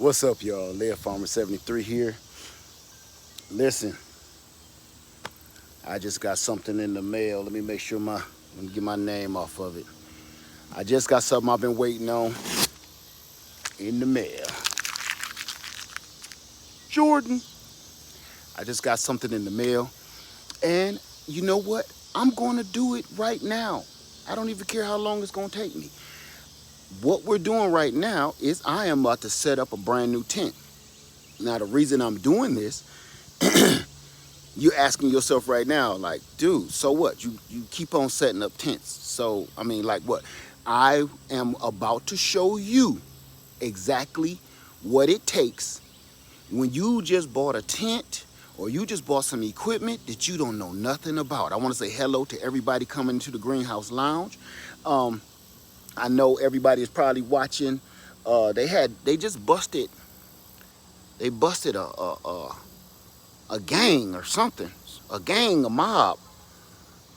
What's up, y'all? Lead Farmer 73 here. Listen, I just got something in the mail. Let me make sure let me get my name off of it. I just got something I've been waiting on in the mail. Jordan, I just got something in the mail. And you know what? I'm going to do it right now. I don't even care how long it's going to take me. What we're doing right now is I am about to set up a brand new tent. Now, the reason I'm doing this, you're asking yourself right now, like, dude, so what? You keep on setting up tents. So, I mean, like what? I am about to show you exactly what it takes when you just bought a tent or you just bought some equipment that you don't know nothing about. I want to say hello to everybody coming into the Greenhouse Lounge. I know everybody is probably watching. They just busted. They busted a gang or something, a mob,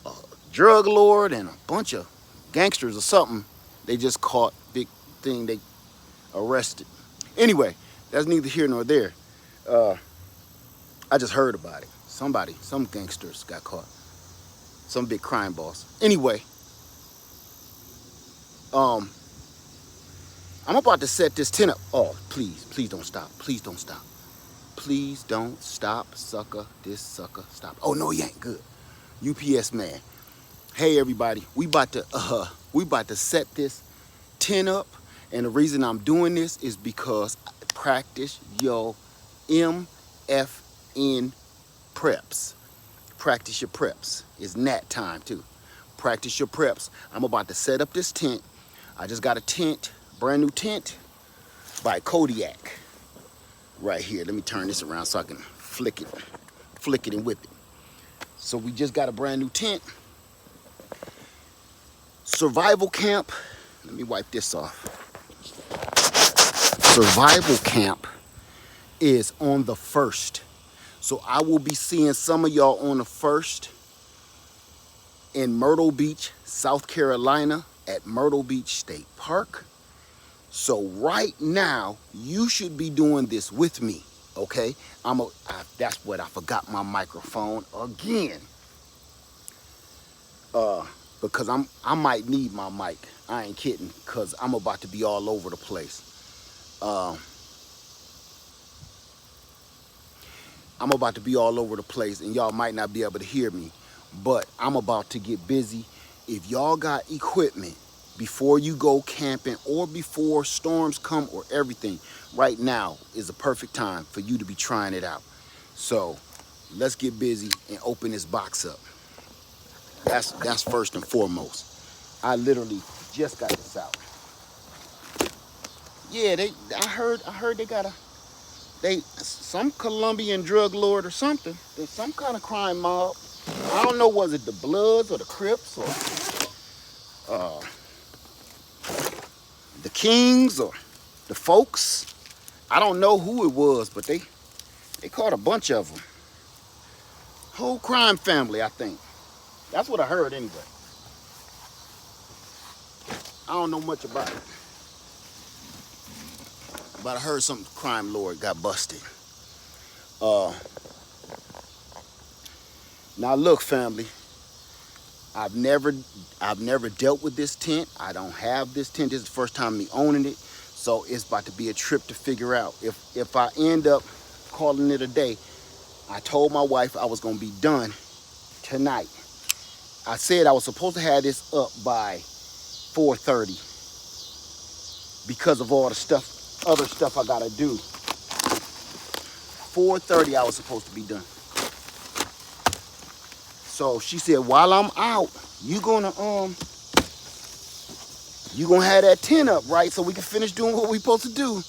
a drug lord, and a bunch of gangsters or something. They just caught, big thing. They arrested. Anyway, that's neither here nor there. I just heard about it. Some gangsters got caught. Some big crime boss. Anyway. I'm about to set this tent up. Oh, please don't stop. Please don't stop. Please don't stop, sucker. This sucker, stop. Oh no, he ain't good. UPS man. Hey everybody, we about to set this tent up, and the reason I'm doing this is because I practice your MFN preps. Practice your preps. It's nat time too. Practice your preps. I'm about to set up this tent. I just got a tent, brand new tent by Kodiak right here. Let me turn this around so I can flick it and whip it. So we just got a brand new tent. Survival camp. Let me wipe this off. Survival camp is on the 1st. So I will be seeing some of y'all on the 1st in Myrtle Beach, South Carolina, at Myrtle Beach State Park. So right now, you should be doing this with me, okay? That's what I forgot my microphone again. Because I might need my mic. I ain't kidding, because I'm about to be all over the place. I'm about to be all over the place, and y'all might not be able to hear me, but I'm about to get busy. If y'all got equipment before you go camping or before storms come or everything, right now is a perfect time for you to be trying it out. So let's get busy and open this box up. That's first and foremost. I literally just got this out. Yeah, I heard they got some Colombian drug lord or something. There's some kind of crime mob. I don't know, was it the Bloods or the Crips or the Kings or the Folks. I don't know who it was, but they caught a bunch of them. Whole crime family, I think. That's what I heard anyway. I don't know much about it, but I heard some crime lord got busted. Now look, family, I've never dealt with this tent. I don't have this tent. This is the first time me owning it. So it's about to be a trip to figure out. If I end up calling it a day, I told my wife I was gonna be done tonight. I said I was supposed to have this up by 4:30 because of all the other stuff I gotta do. 4:30 I was supposed to be done. So she said, while I'm out, you gonna have that tent up, right? So we can finish doing what we supposed to do.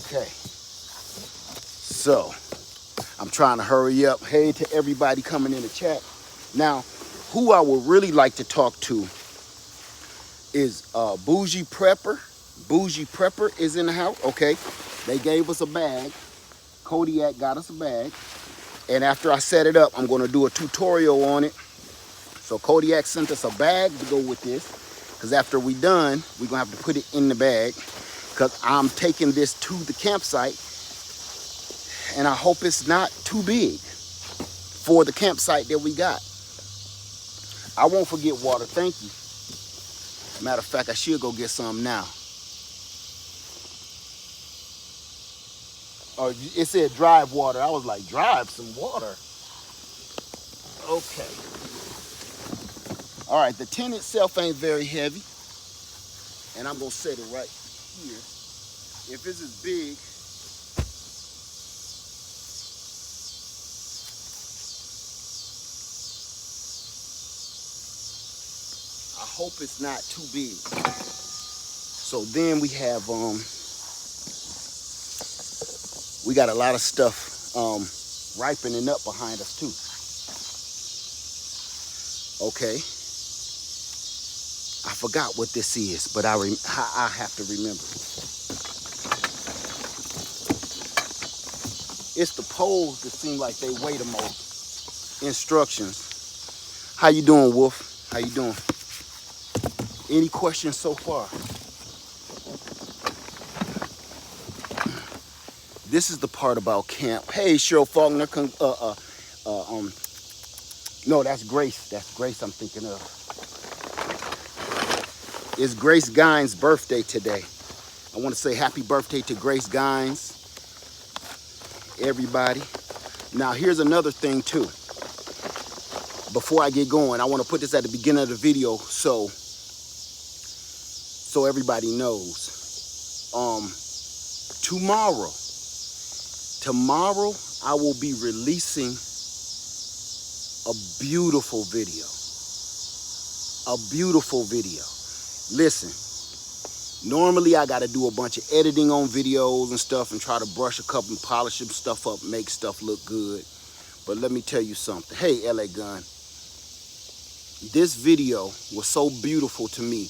Okay. So I'm trying to hurry up. Hey to everybody coming in the chat. Now, who I would really like to talk to is Bougie Prepper. Bougie Prepper is in the house. Okay. They gave us a bag. Kodiak got us a bag. And after I set it up, I'm going to do a tutorial on it. So Kodiak sent us a bag to go with this. because after we done, we're gonna have to put it in the bag, because I'm taking this to the campsite, and I hope it's not too big for the campsite that we got. I won't forget water, thank you. Matter of fact, I should go get some now. Oh, it said drive water. I was like, drive some water? Okay. All right, the tent itself ain't very heavy, and I'm gonna set it right here. If this is big, I hope it's not too big. So then we have we got a lot of stuff ripening up behind us too. Okay, I forgot what this is, but I have to remember. It's the poles that seem like they weigh the most. Instructions. How you doing, Wolf? How you doing? Any questions so far? This is the part about camp. Hey, Cheryl Faulkner. No, that's Grace. That's Grace I'm thinking of. It's Grace Gines' birthday today. I want to say happy birthday to Grace Gines. Everybody. Now, here's another thing, too. Before I get going, I want to put this at the beginning of the video so everybody knows. Tomorrow, I will be releasing a beautiful video. A beautiful video. Listen, normally I got to do a bunch of editing on videos and stuff and try to brush a couple and polish some stuff up, make stuff look good. But let me tell you something. Hey, LA Gun. This video was so beautiful to me,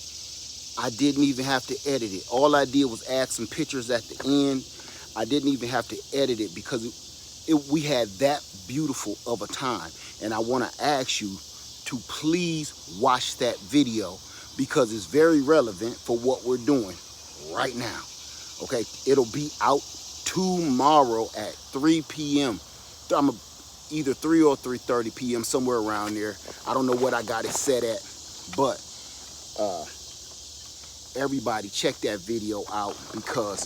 I didn't even have to edit it. All I did was add some pictures at the end. I didn't even have to edit it because we had that beautiful of a time. And I want to ask you to please watch that video because it's very relevant for what we're doing right now. Okay, it'll be out tomorrow at 3 p.m. Either 3 or 3:30 p.m., somewhere around there. I don't know what I got it set at, but everybody check that video out because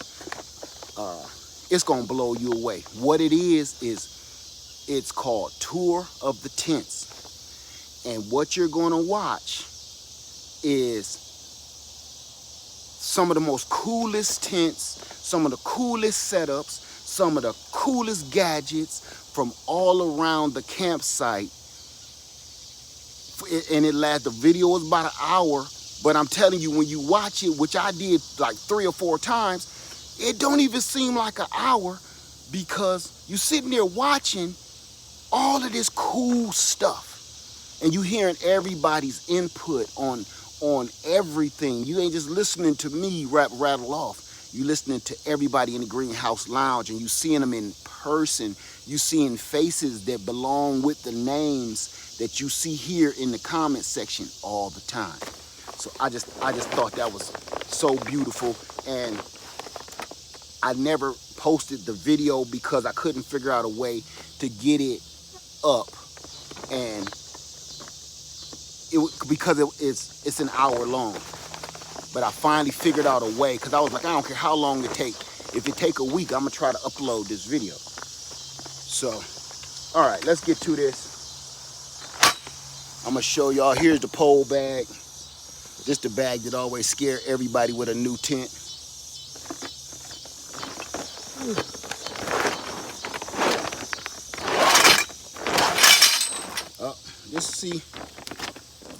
it's gonna blow you away. What it is it's called Tour of the Tents, and what you're gonna watch is some of the most coolest tents, some of the coolest setups, some of the coolest gadgets from all around the campsite. And the video was about an hour, but I'm telling you, when you watch it, which I did like 3 or 4 times, it don't even seem like an hour because you sitting there watching all of this cool stuff and you hearing everybody's input on everything. You ain't just listening to me rattle off. You listening to everybody in the Greenhouse Lounge and you seeing them in person. You seeing faces that belong with the names that you see here in the comment section all the time. So I just thought that was so beautiful, and I never posted the video because I couldn't figure out a way to get it up, and because it's an hour long. But I finally figured out a way because I was like, I don't care how long it take. If it take a week, I'm gonna try to upload this video. So, all right, let's get to this. I'm gonna show y'all. Here's the pole bag. This the bag that always scare everybody with a new tent.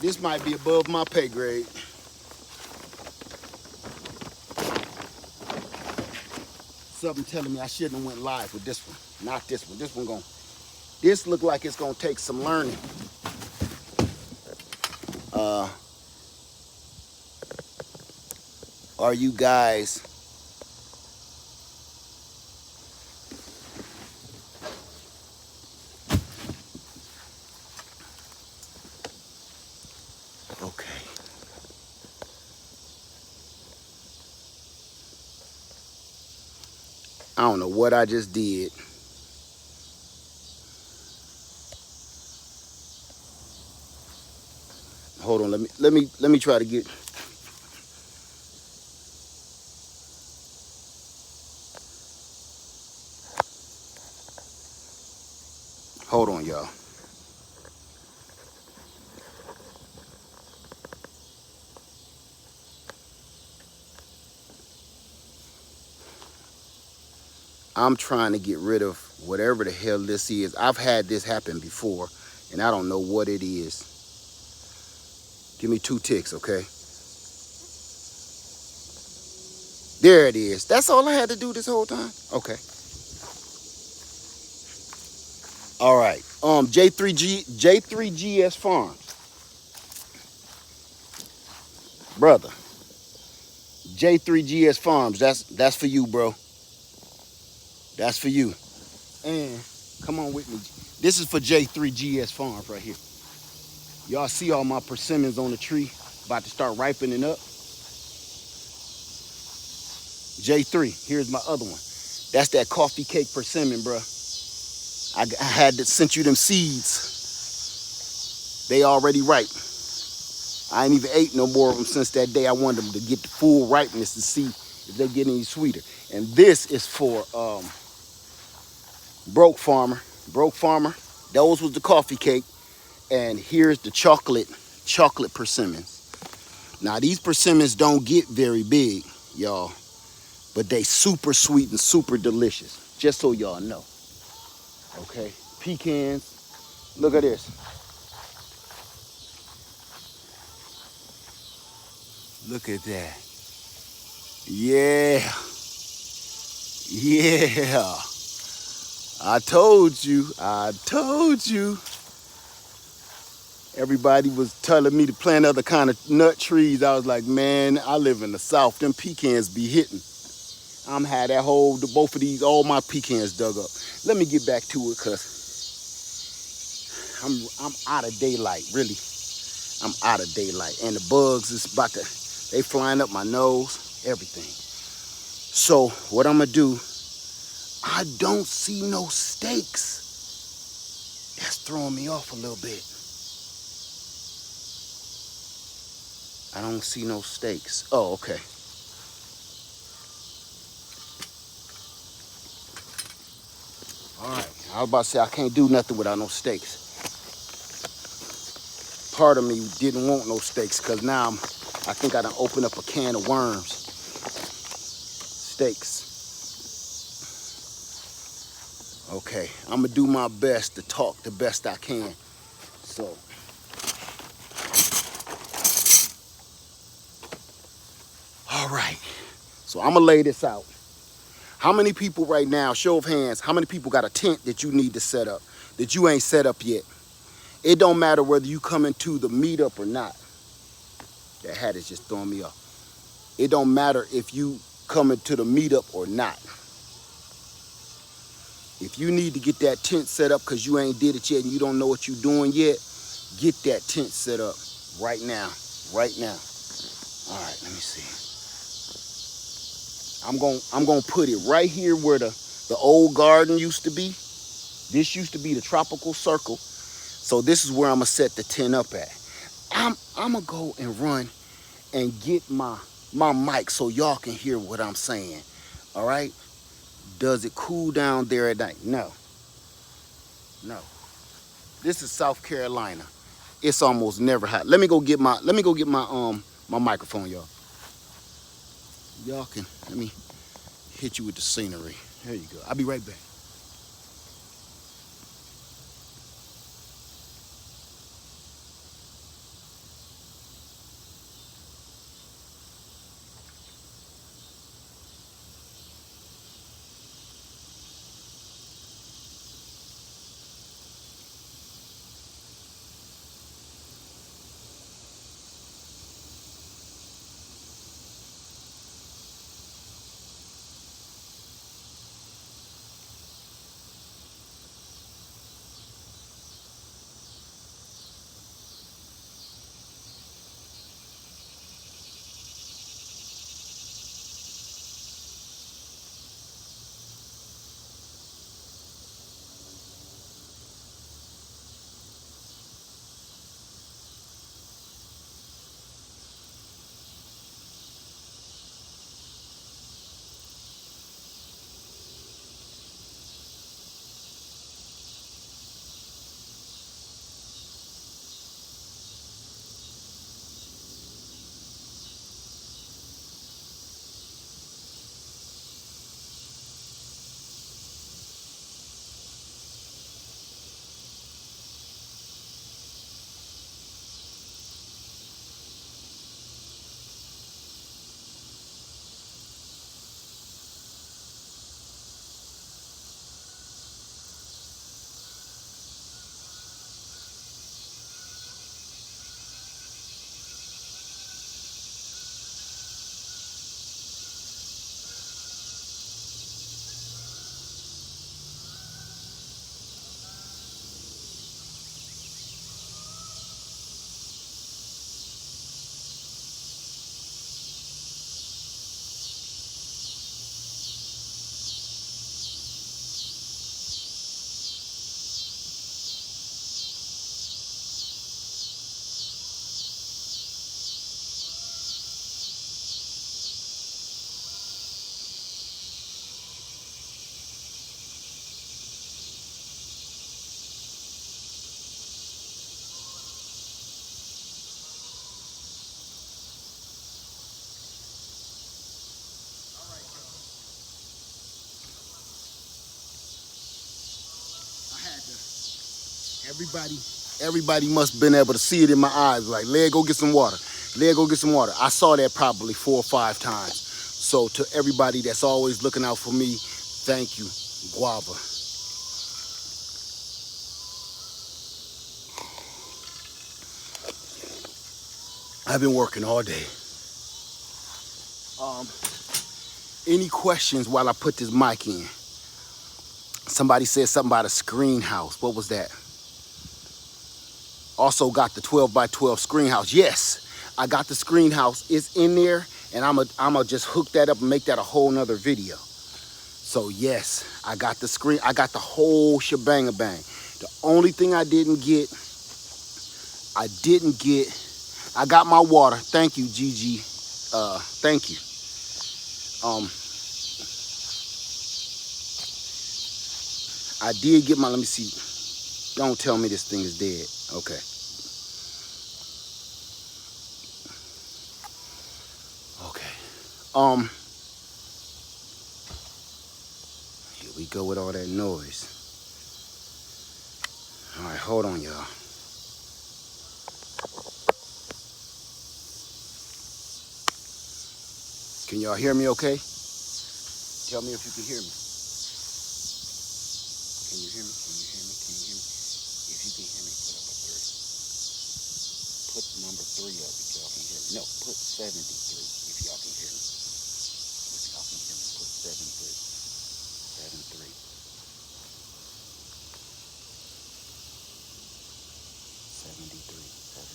This might be above my pay grade. Something telling me I shouldn't have went live with this one. Not this one. This look like it's gonna take some learning. Are you guys okay? I don't know what I just did. Hold on, let me try to get. Hold on, y'all. I'm trying to get rid of whatever the hell this is. I've had this happen before, and I don't know what it is. Give me 2 ticks, okay? There it is. That's all I had to do this whole time? Okay. All right. J3GS Farms. Brother. J3GS Farms. That's for you, bro. That's for you. And come on with me. This is for J3GS Farms right here. Y'all see all my persimmons on the tree about to start ripening up. J3, here's my other one. That's that coffee cake persimmon, bro. I had to send you them seeds. They already ripe. I ain't even ate no more of them since that day. I wanted them to get the full ripeness to see if they get any sweeter. And this is for Broke Farmer. Broke Farmer. Those was the coffee cake. And here's the chocolate persimmons. Now these persimmons don't get very big, y'all, but they super sweet and super delicious. Just so y'all know. Okay, pecans. Look at this. Look at that. Yeah. Yeah. I told you. Everybody was telling me to plant other kind of nut trees. I was like, man, I live in the South. Them pecans be hitting. I'm had that whole, both of these, all my pecans dug up. Let me get back to it, cause I'm out of daylight, really. I'm out of daylight, and the bugs is about to, they flying up my nose, everything. So what I'm gonna do? I don't see no stakes. That's throwing me off a little bit. I don't see no stakes. Oh, okay. All right. I was about to say I can't do nothing without no stakes. Part of me didn't want no stakes because now I think I done opened up a can of worms. Stakes. Okay. I'm gonna do my best to talk the best I can. So. All right. So I'm gonna lay this out. How many people right now, show of hands, how many people got a tent that you need to set up, that you ain't set up yet? It don't matter whether you come into the meetup or not. That hat is just throwing me off. It don't matter if you come into the meetup or not. If you need to get that tent set up because you ain't did it yet and you don't know what you're doing yet, get that tent set up right now. Right now. All right, let me see. I'm gonna put it right here where the old garden used to be. This used to be the tropical circle. So this is where I'm gonna set the tent up at. I'm gonna go and run and get my mic so y'all can hear what I'm saying. All right? Does it cool down there at night? No. No. This is South Carolina. It's almost never hot. Let me go get my my microphone, y'all. Y'all can let me hit you with the scenery. There you go. I'll be right back. Everybody must have been able to see it in my eyes. Like, Led, go get some water. Led, go get some water. I saw that probably 4 or 5 times. So to everybody that's always looking out for me, thank you, Guava. I've been working all day. Any questions while I put this mic in? Somebody said something about a screen house. What was that? Also got the 12 by 12 screen house. Yes, I got the screen house. It's in there, and I'm a just hook that up and make that a whole nother video. So yes, I got the screen. I got the whole shebang bang. The only thing I got my water. Thank you, Gigi. Thank you. I did get my, let me see. Don't tell me this thing is dead. Okay. Okay. Here we go with all that noise. All right, hold on, y'all. Can y'all hear me okay? Tell me if you can hear me. Can you hear me? Can you hear me? Can you hear me? If you can hear me, put up a 3. Put number 3 up if y'all can hear me. No, put 73 if y'all can hear me. If y'all can hear me, put 73. 73. 73. 73.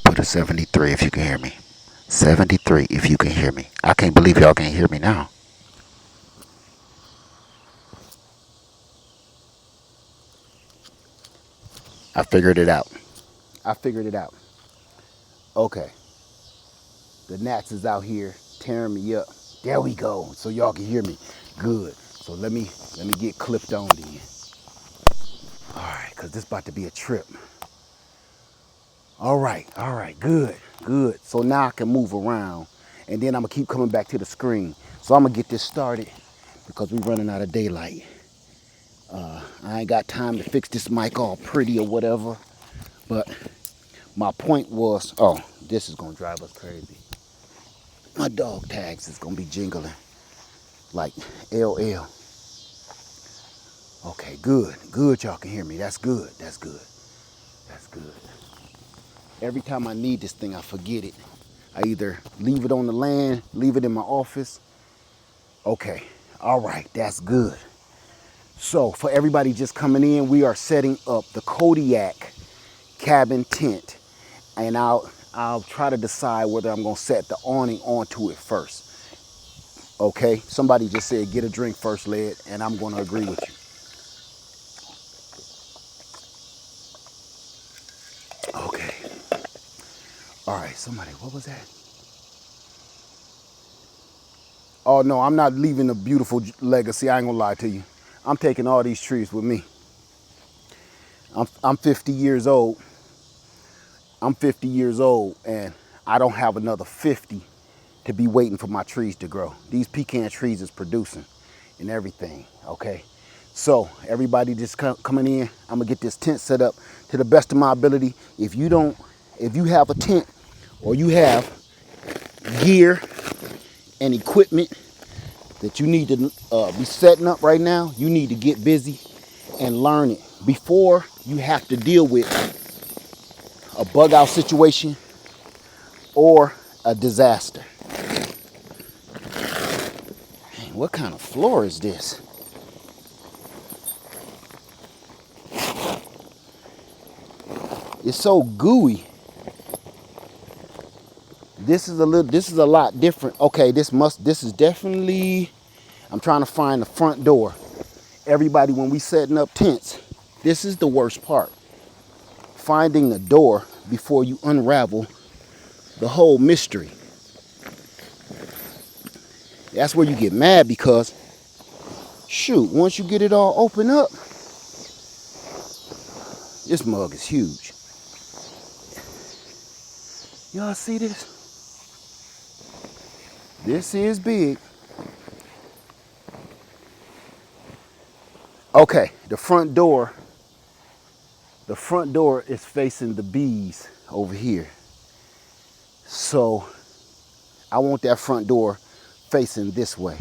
Put a 73 if you can hear me. 73 if you can hear me. I can't believe y'all can't hear me now. I figured it out. I figured it out. Okay. The gnats is out here tearing me up. There we go. So y'all can hear me. Good. So let me get clipped on then. All right, cause this about to be a trip. All right, good, good. So now I can move around, and then I'm gonna keep coming back to the screen. So I'm gonna get this started because we're running out of daylight. I ain't got time to fix this mic all pretty or whatever, but my point was, oh, this is gonna drive us crazy. My dog tags is gonna be jingling like LL. Okay, good. Good, y'all can hear me. That's good. That's good. That's good. Every time I need this thing, I forget it. I either leave it on the land, leave it in my office. Okay, all right, that's good. So for everybody just coming in, we are setting up the Kodiak cabin tent. And I'll try to decide whether I'm gonna set the awning onto it first. Okay, somebody just said get a drink first, Led, and I'm gonna agree with you. Okay. All right, somebody, what was that? Oh no, I'm not leaving a beautiful legacy. I ain't gonna lie to you. I'm taking all these trees with me. I'm 50 years old. I'm 50 years old and I don't have another 50 to be waiting for my trees to grow. These pecan trees is producing and everything, okay? So everybody just coming in, I'm gonna get this tent set up to the best of my ability. If you have a tent or you have gear and equipment that you need to be setting up right now, you need to get busy and learn it before you have to deal with a bug out situation or a disaster. Man, what kind of floor is this? It's so gooey. This is a lot different. Okay, this is definitely, I'm trying to find the front door. Everybody, when we setting up tents, this is the worst part. Finding the door before you unravel the whole mystery. That's where you get mad because, shoot, once you get it all open up, this mug is huge. Y'all see this? This is big. Okay, the front door is facing the bees over here. So I want that front door facing this way.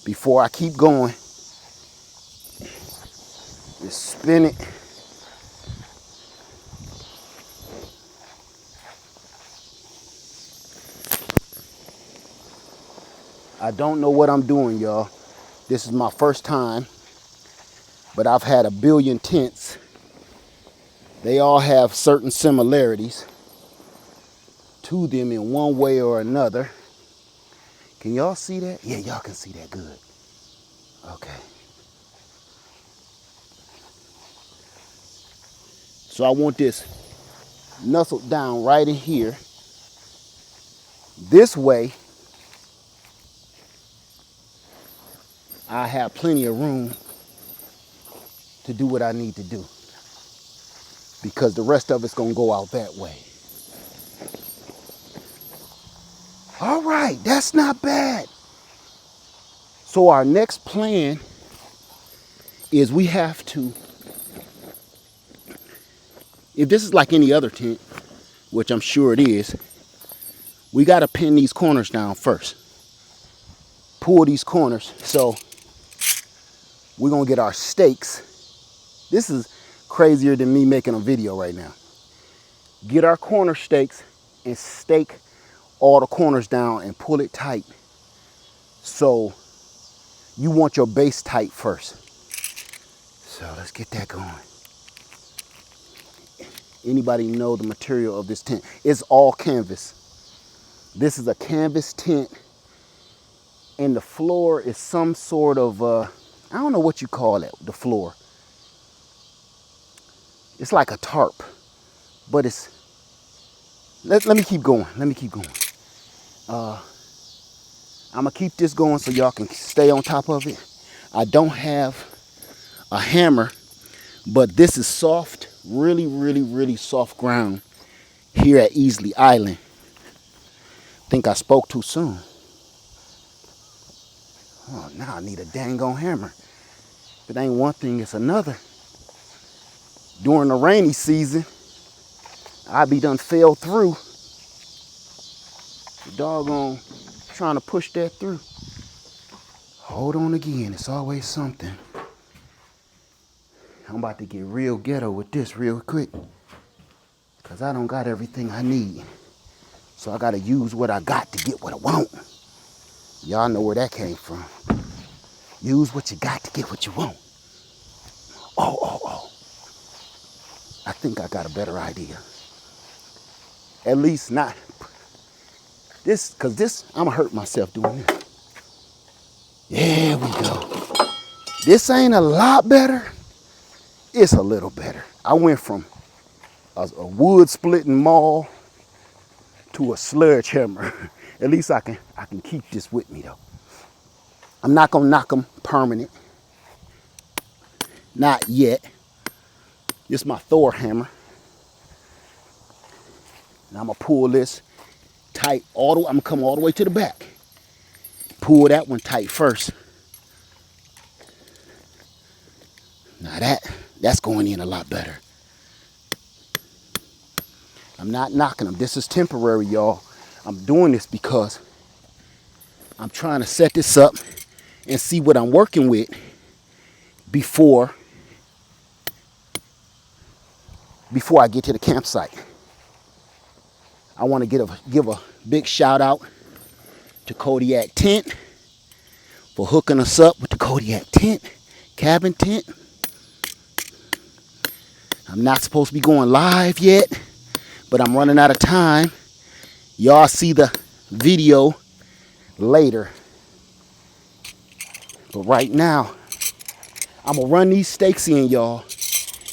Before I keep going, just spin it. I don't know what I'm doing, y'all. This is my first time, but I've had a billion tents. They all have certain similarities to them in one way or another. Can y'all see that? Yeah, y'all can see that good. Okay. So I want this nestled down right in here. This way, I have plenty of room to do what I need to do, because the rest of it's gonna go out that way. All right, that's not bad. So our next plan is we have to, if this is like any other tent, which I'm sure it is, we gotta pin these corners down first. Pull these corners. So we're gonna get our stakes. This is crazier than me making a video right now. Get our corner stakes and stake all the corners down and pull it tight. So you want your base tight first. So let's get that going. Anybody know the material of this tent? It's all canvas. This is a canvas tent, and the floor is some sort of, I don't know what you call it, the floor. It's like a tarp, but it's, let me keep going. Let me keep going. I'm gonna keep this going so y'all can stay on top of it. I don't have a hammer, but this is soft, really, really, really soft ground here at Easley Island. I think I spoke too soon. Oh, now I need a dang on hammer. If it ain't one thing, it's another. During the rainy season, I be done fell through. The doggone trying to push that through. Hold on again. It's always something. I'm about to get real ghetto with this real quick. Because I don't got everything I need. So I got to use what I got to get what I want. Y'all know where that came from. Use what you got to get what you want. Oh. I think I got a better idea. At least not this, because this, I'm going to hurt myself doing this. There we go. This ain't a lot better. It's a little better. I went from a wood splitting maul to a sledgehammer. At least I can keep this with me though. I'm not gonna knock them permanent. Not yet. This is my Thor hammer. And I'm gonna pull this tight I'm gonna come all the way to the back. Pull that one tight first. Now that's going in a lot better. I'm not knocking them. This is temporary, y'all. I'm doing this because I'm trying to set this up and see what I'm working with before I get to the campsite. I want to give a big shout out to Kodiak Tent for hooking us up with the Kodiak Tent, cabin tent. I'm not supposed to be going live yet, but I'm running out of time. Y'all see the video later. But right now, I'm going to run these stakes in, y'all.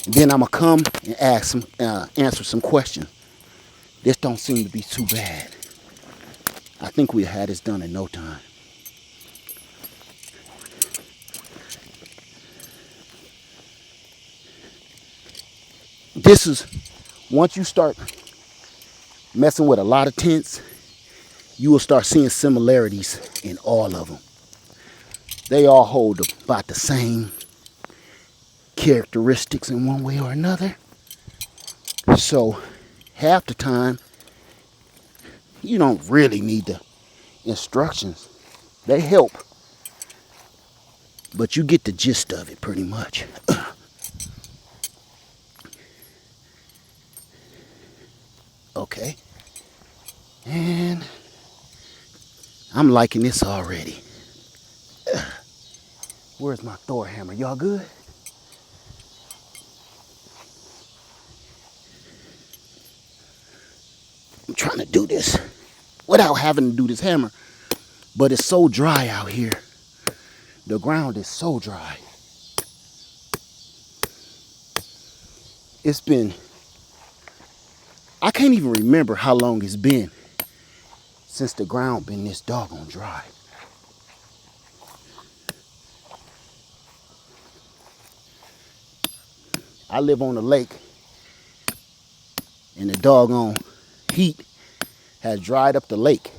And then I'm going to come and answer some questions. This don't seem to be too bad. I think we had this done in no time. This is, once you start messing with a lot of tents, you will start seeing similarities in all of them. They all hold about the same characteristics in one way or another. So half the time, you don't really need the instructions. They help, but you get the gist of it pretty much. Okay. And I'm liking this already. Where's my Thor hammer? Y'all good? I'm trying to do this without having to do this hammer. But it's so dry out here. The ground is so dry. It's been, I can't even remember how long it's been since the ground been this doggone dry. I live on a lake, and the doggone heat has dried up the lake.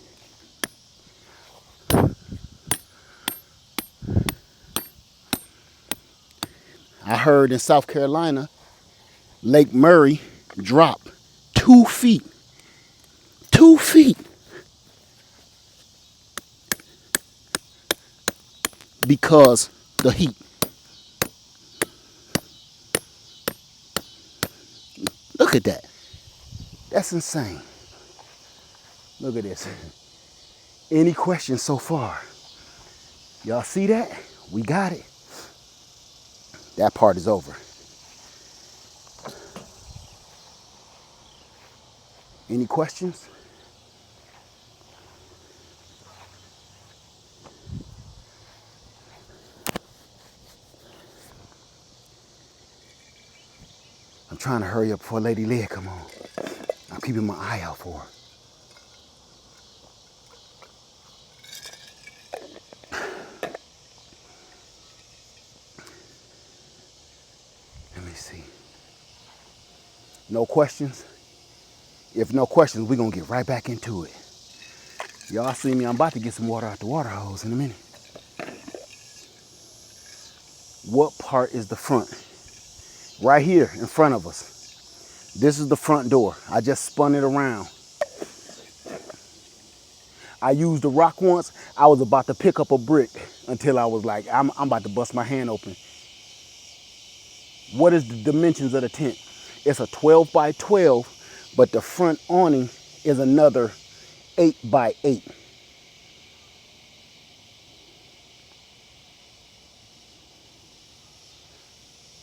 I heard in South Carolina, Lake Murray dropped 2 feet. 2 feet. Because the heat. Look at that. That's insane. Look at this. Any questions so far? Y'all see that? We got it. That part is over. Any questions? I'm trying to hurry up before Lady Leah come on. I'm keeping my eye out for her. Let me see. No questions? If no questions, we're going to get right back into it. Y'all see me, I'm about to get some water out the water hose in a minute. What part is the front? Right here in front of us. This is the front door. I just spun it around. I used a rock once. I was about to pick up a brick until I was like, I'm about to bust my hand open. What is the dimensions of the tent? It's a 12 by 12, but the front awning is another 8 by 8.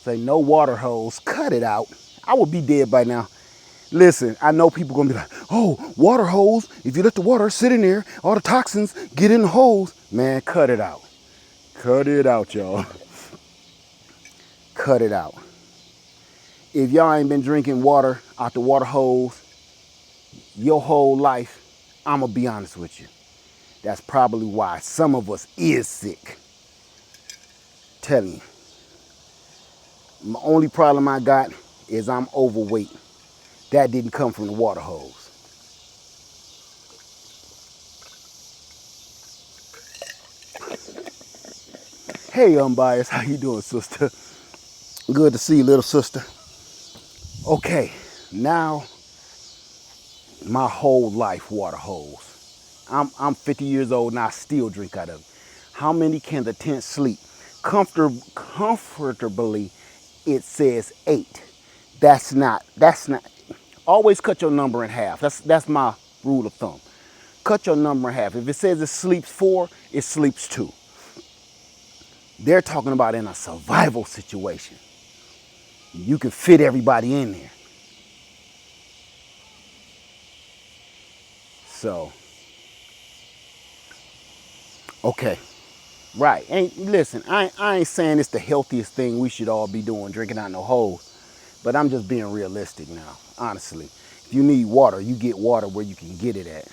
Say no water hose, cut it out. I would be dead by now. Listen, I know people gonna be like, oh, water hose, if you let the water sit in there, all the toxins get in the hose. Man, cut it out. Cut it out, y'all. Cut it out. If y'all ain't been drinking water out the water hose your whole life, I'm gonna be honest with you. That's probably why some of us is sick. Telling you. The only problem I got is I'm overweight. That didn't come from the water hose. Hey, unbiased, how you doing, sister? Good to see you, little sister. Okay, now my whole life water hose. I'm 50 years old and I still drink out of it. How many can the tent sleep? Comfortably, it says 8. That's not. Always cut your number in half. That's my rule of thumb. Cut your number in half. If it says it sleeps 4, it sleeps 2. They're talking about in a survival situation. You can fit everybody in there. So, okay, right. Listen, I ain't saying it's the healthiest thing we should all be doing, drinking out no hose. But I'm just being realistic now, honestly. If you need water, you get water where you can get it at.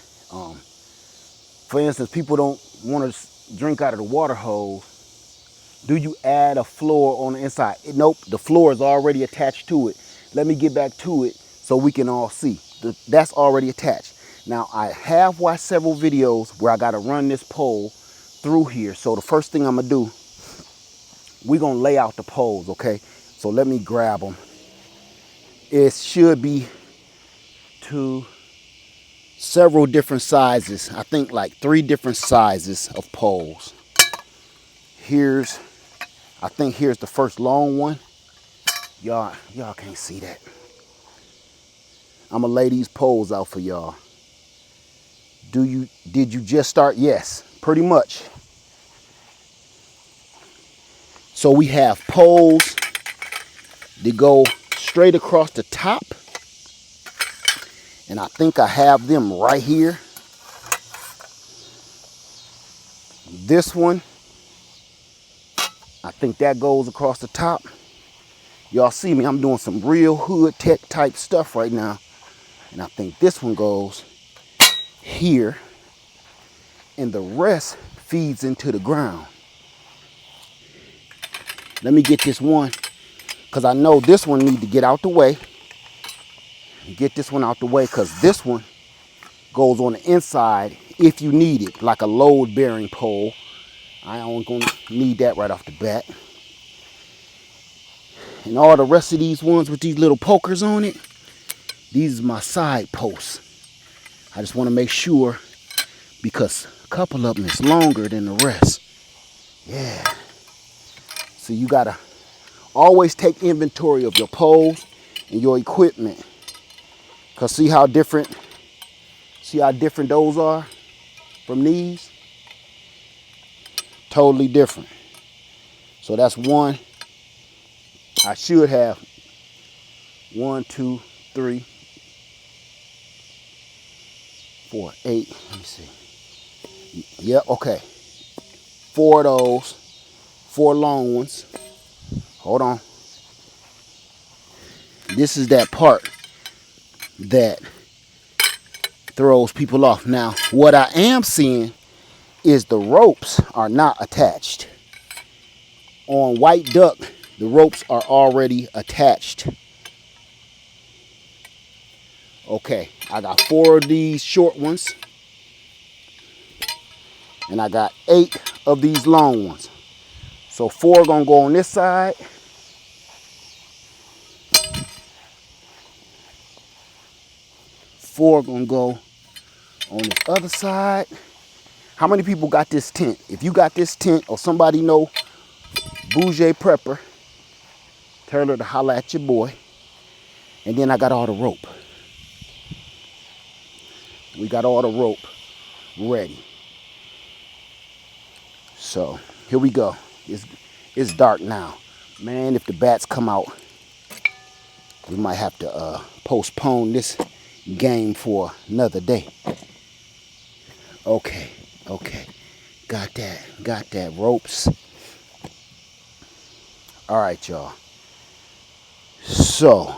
For instance, people don't want to drink out of the water hose. Do you add a floor on the inside? Nope, the floor is already attached to it. Let me get back to it so we can all see. That's already attached. Now, I have watched several videos where I got to run this pole through here. So the first thing I'm going to do, we're going to lay out the poles, okay? So let me grab them. It should be several different sizes. I think like 3 different sizes of poles. I think here's the first long one. Y'all can't see that. I'm gonna lay these poles out for y'all. Did you just start? Yes, pretty much. So we have poles that go straight across the top. And I think I have them right here. This one, I think that goes across the top. Y'all see me, I'm doing some real hood tech type stuff right now. And I think this one goes here. And the rest feeds into the ground. Let me get this one, because I know this one needs to get out the way. Get this one out the way, because this one goes on the inside if you need it, like a load bearing pole. I ain't gonna need that right off the bat. And all the rest of these ones with these little pokers on it, these are my side posts. I just want to make sure, because a couple of them is longer than the rest. Yeah. So you gotta always take inventory of your poles and your equipment. Cause see how different those are from these? Totally different. So that's one. I should have 1, 2, 3, 4, 8. Let me see. Yep, okay. 4 of those. 4 long ones. Hold on. This is that part that throws people off. Now, what I am seeing is the ropes are not attached. On White Duck, the ropes are already attached. Okay, I got 4 of these short ones. And I got 8 of these long ones. So 4 gonna go on this side. 4 gonna go on this other side. How many people got this tent? If you got this tent or somebody know Bougie Prepper, tell her to holler at your boy. And then I got all the rope. We got all the rope ready. So here we go. It's dark now. Man, if the bats come out, we might have to postpone this game for another day. Okay. Got that. Ropes. All right, y'all. So,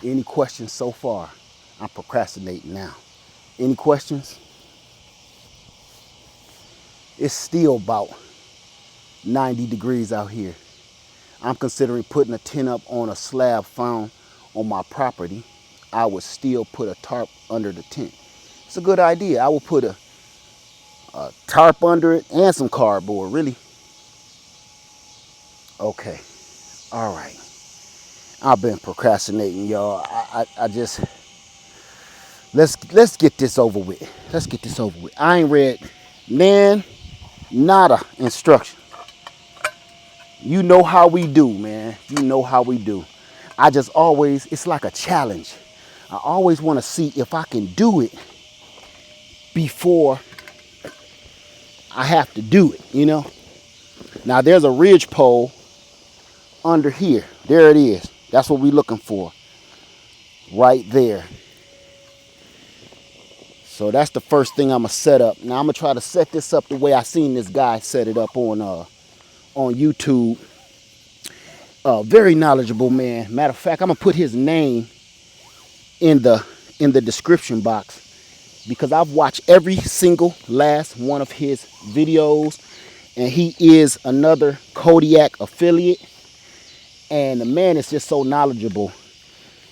any questions so far? I'm procrastinating now. Any questions? It's still about 90 degrees out here. I'm considering putting a tent up on a slab found on my property. I would still put a tarp under the tent. It's a good idea. I will put a tarp under it and some cardboard, really. Okay. All right. I've been procrastinating, y'all. I just let's get this over with. Let's get this over with. I ain't read nada instruction. You know how we do, man. You know how we do. I just always, it's like a challenge. I always want to see if I can do it before I have to do it, you know? Now there's a ridge pole under here. There it is. That's what we're looking for. Right there. So that's the first thing I'm going to set up. Now I'm going to try to set this up the way I seen this guy set it up on YouTube. Very knowledgeable man. Matter of fact, I'm going to put his name in the description box because I've watched every single last one of his videos, and he is another Kodiak affiliate, and the man is just so knowledgeable.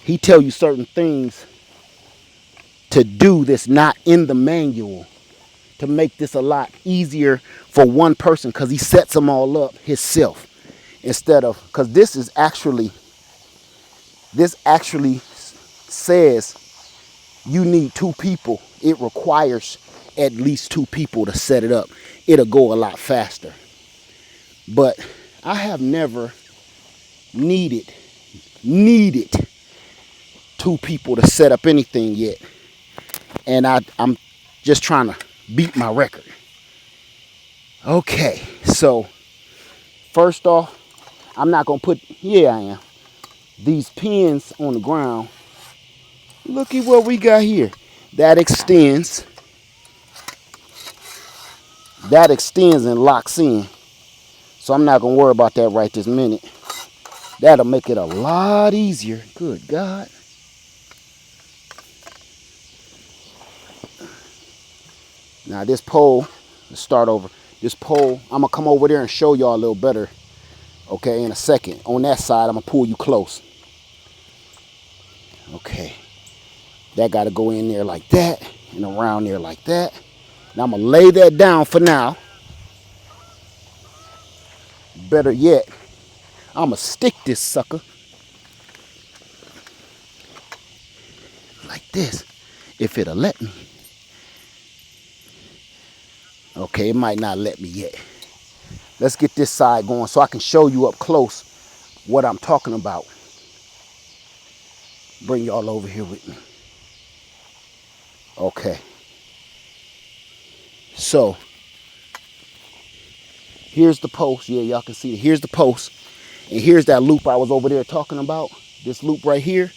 He tell you certain things to do that's not in the manual to make this a lot easier for one person, because he sets them all up himself instead of, because this actually says you need 2 people. It requires at least 2 people to set it up. It'll go a lot faster. But I have never needed 2 people to set up anything yet. And I'm just trying to beat my record. Okay, so first off, I'm not going to put, I am, these pins on the ground. Look at what we got here. That extends and locks in. So I'm not going to worry about that right this minute. That'll make it a lot easier. Good God. Now this pole, let's start over. This pole, I'm going to come over there and show y'all a little better, okay, in a second. On that side, I'm going to pull you close. Okay. That got to go in there like that and around there like that. Now I'm going to lay that down for now. Better yet, I'm going to stick this sucker like this, if it'll let me. Okay, it might not let me yet. Let's get this side going so I can show you up close what I'm talking about. Bring y'all over here with me. Okay. So, here's the post. Yeah, y'all can see it. Here's the post. And here's that loop I was over there talking about. This loop right here.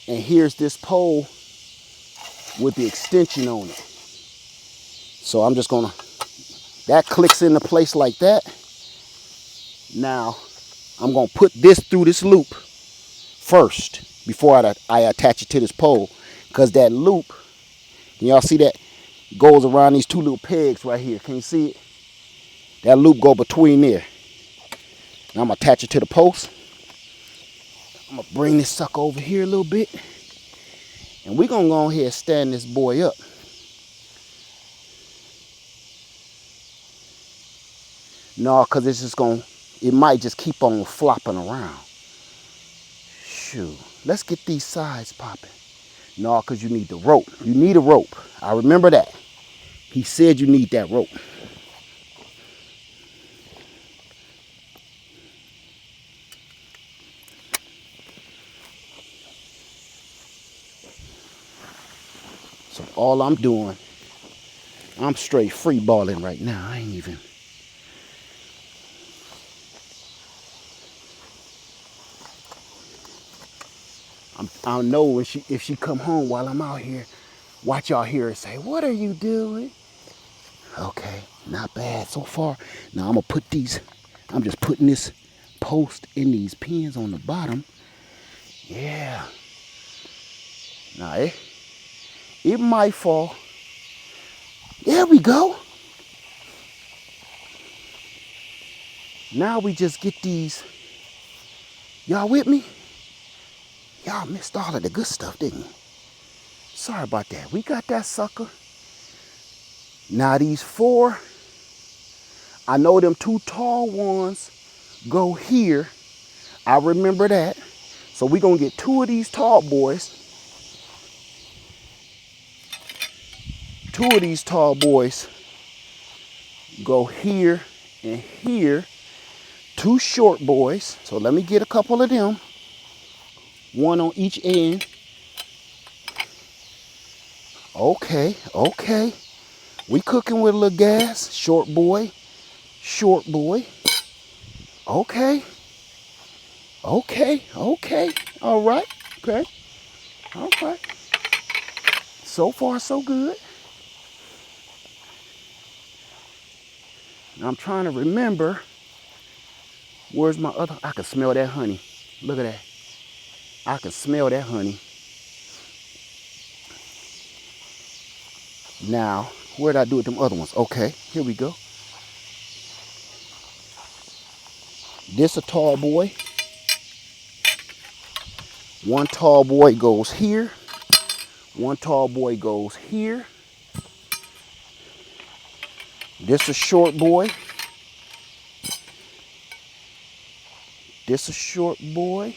And here's this pole with the extension on it. So I'm just gonna, that clicks into place like that. Now, I'm gonna put this through this loop first before I attach it to this pole. Because that loop, can y'all see that? Goes around these 2 little pegs right here. Can you see it? That loop go between there. Now I'm gonna attach it to the post. I'm gonna bring this sucker over here a little bit. And we're gonna go ahead and stand this boy up. No, because it's just going to, it might just keep on flopping around. Shoot. Let's get these sides popping. No, because you need the rope. You need a rope. I remember that. He said you need that rope. So all I'm doing, I'm straight free balling right now. I ain't even. I know when if she come home while I'm out here, watch y'all hear her say, "What are you doing?" Okay, not bad so far. Now I'm gonna put these, I'm just putting this post in these pins on the bottom. Yeah. Now it might fall. There we go. Now we just get these. Y'all with me? Y'all missed all of the good stuff, didn't you? Sorry about that. We got that sucker. Now these 4, I know them 2 tall ones go here. I remember that. So we're going to get 2 of these tall boys. 2 of these tall boys go here and here. 2 short boys. So let me get a couple of them. 1 on each end. Okay, okay. We cooking with a little gas. Short boy. Short boy. Okay. Okay, okay. All right. Okay. All right. So far, so good. I'm trying to remember. Where's my other? I can smell that honey. Look at that. I can smell that honey. Now, where did I do with them other ones? Okay, here we go. This a tall boy. 1 tall boy goes here. 1 tall boy goes here. This a short boy. This a short boy.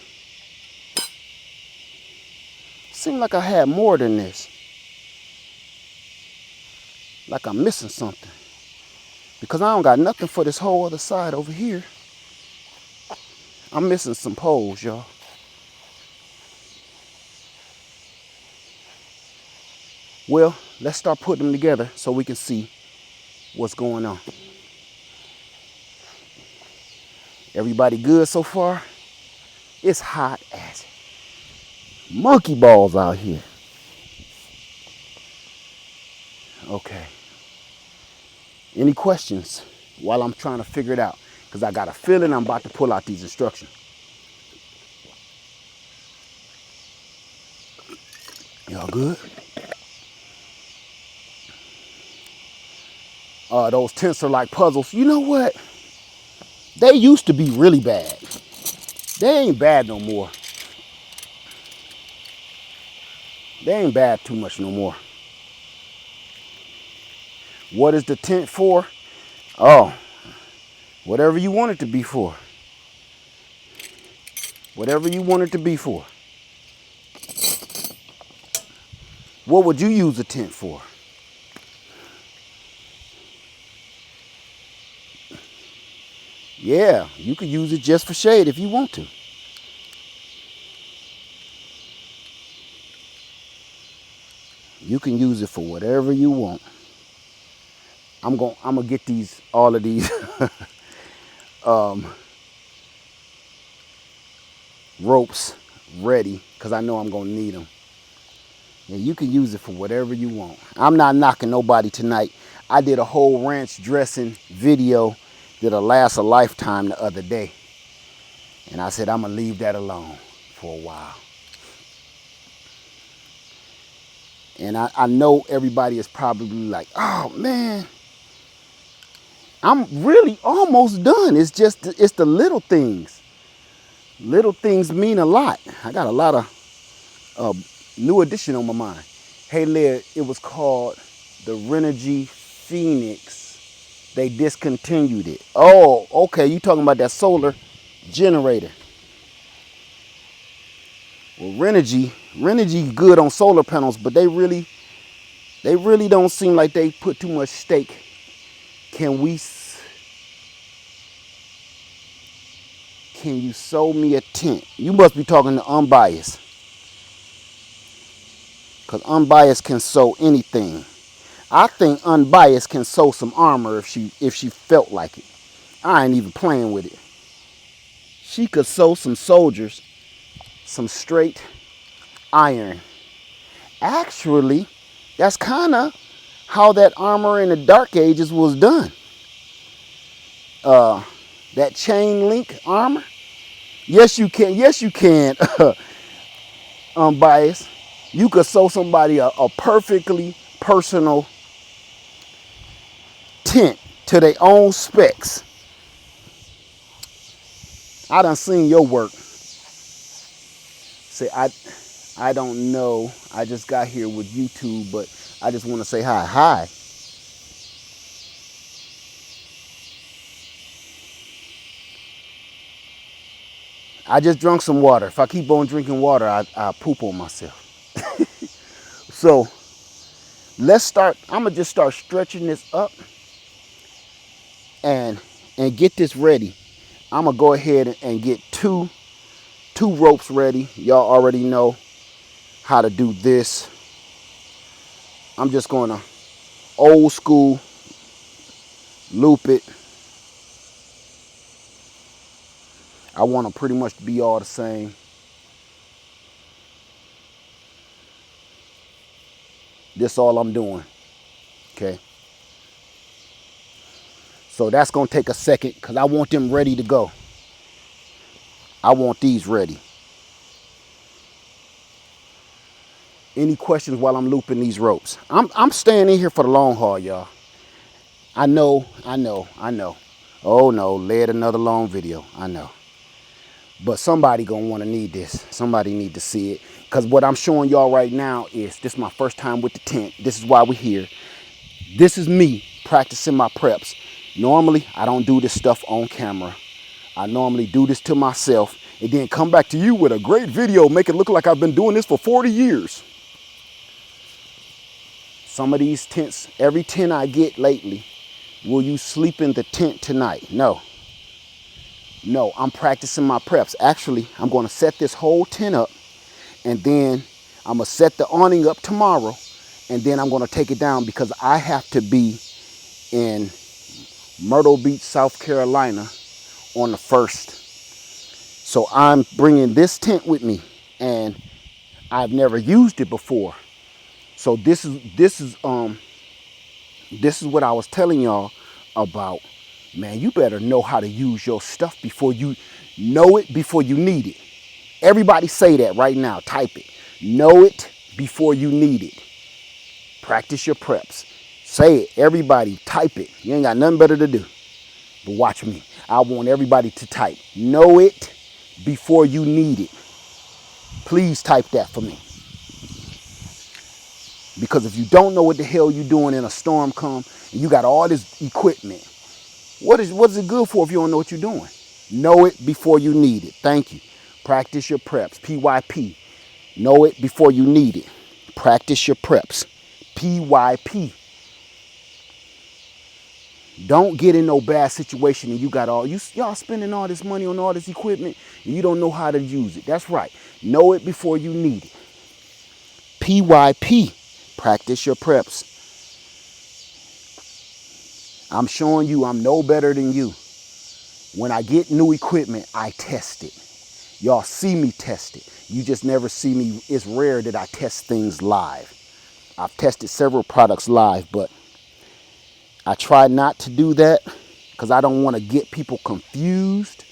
Seems like I had more than this. Like I'm missing something. Because I don't got nothing for this whole other side over here. I'm missing some poles, y'all. Well, let's start putting them together so we can see what's going on. Everybody good so far? It's hot as monkey balls out here. Okay. Any questions while I'm trying to figure it out? Because I got a feeling I'm about to pull out these instructions. Y'all good? Those tents are like puzzles. You know what? They used to be really bad. They ain't bad no more. They ain't bad too much no more. What is the tent for? Oh, whatever you want it to be for. Whatever you want it to be for. What would you use a tent for? Yeah, you could use it just for shade if you want to. You can use it for whatever you want. I'm gonna get all of these ropes ready because I know I'm gonna need them. Yeah, you can use it for whatever you want. I'm not knocking nobody tonight. I did a whole ranch dressing video that'll last a lifetime the other day. And I said I'm gonna leave that alone for a while. And I know everybody is probably like, oh man, I'm really almost done. It's the little things. Little things mean a lot. I got a lot of new addition on my mind. Hey, Leah, it was called the Renogy Phoenix. They discontinued it. Oh, okay. You talking about that solar generator. Well, Renogy good on solar panels, but they They really don't seem like they put too much stake. Can you sew me a tent? You must be talking to Unbiased. Because Unbiased can sew anything. I think Unbiased can sew some armor if she felt like it. I ain't even playing with it. She could sew some soldiers some straight iron. Actually, that's kind of how that armor in the Dark Ages was done. That chain link armor. Yes, you can. Yes, you can. Unbiased. You could sew somebody a perfectly personal tent to their own specs. I done seen your work. Say, I don't know. I just got here with YouTube, but I just want to say hi. Hi. I just drank some water. If I keep on drinking water, I poop on myself. So let's start. I'm gonna just start stretching this up and get this ready. I'm gonna go ahead and get two ropes ready. Y'all already know how to do this. I'm just gonna old school loop it. I want to pretty much be all the same. This all I'm doing. Okay. So that's gonna take a second because I want them ready to go. I want these ready. Any questions while I'm looping these ropes? I'm staying in here for the long haul, y'all. I know. Oh no, led another long video. I know. But somebody gonna wanna need this. Somebody need to see it. Cause what I'm showing y'all right now is this is my first time with the tent. This is why we're here. This is me practicing my preps. Normally, I don't do this stuff on camera. I normally do this to myself and then come back to you with a great video, make it look like I've been doing this for 40 years. Some of these tents, every tent I get lately, will you sleep in the tent tonight? No. No, I'm practicing my preps. Actually, I'm going to set this whole tent up and then I'm going to set the awning up tomorrow and then I'm going to take it down because I have to be in Myrtle Beach, South Carolina on the 1st. So I'm bringing this tent with me and I've never used it before. So this is what I was telling y'all about. Man, you better know how to use your stuff before you know it, before you need it. Everybody say that right now. Type it. Know it before you need it. Practice your preps. Say it. Everybody type it. You ain't got nothing better to do. But watch me. I want everybody to type. Know it before you need it. Please type that for me. Because if you don't know what the hell you're doing in a storm come and you got all this equipment, what is it good for if you don't know what you're doing? Know it before you need it. Thank you. Practice your preps. PYP. Know it before you need it. Practice your preps. PYP. Don't get in no bad situation and you got y'all spending all this money on all this equipment and you don't know how to use it. That's right. Know it before you need it. PYP. Practice your preps. I'm showing you I'm no better than you. When I get new equipment, I test it. Y'all see me test it. You just never see me. It's rare that I test things live. I've tested several products live, but I try not to do that because I don't want to get people confused.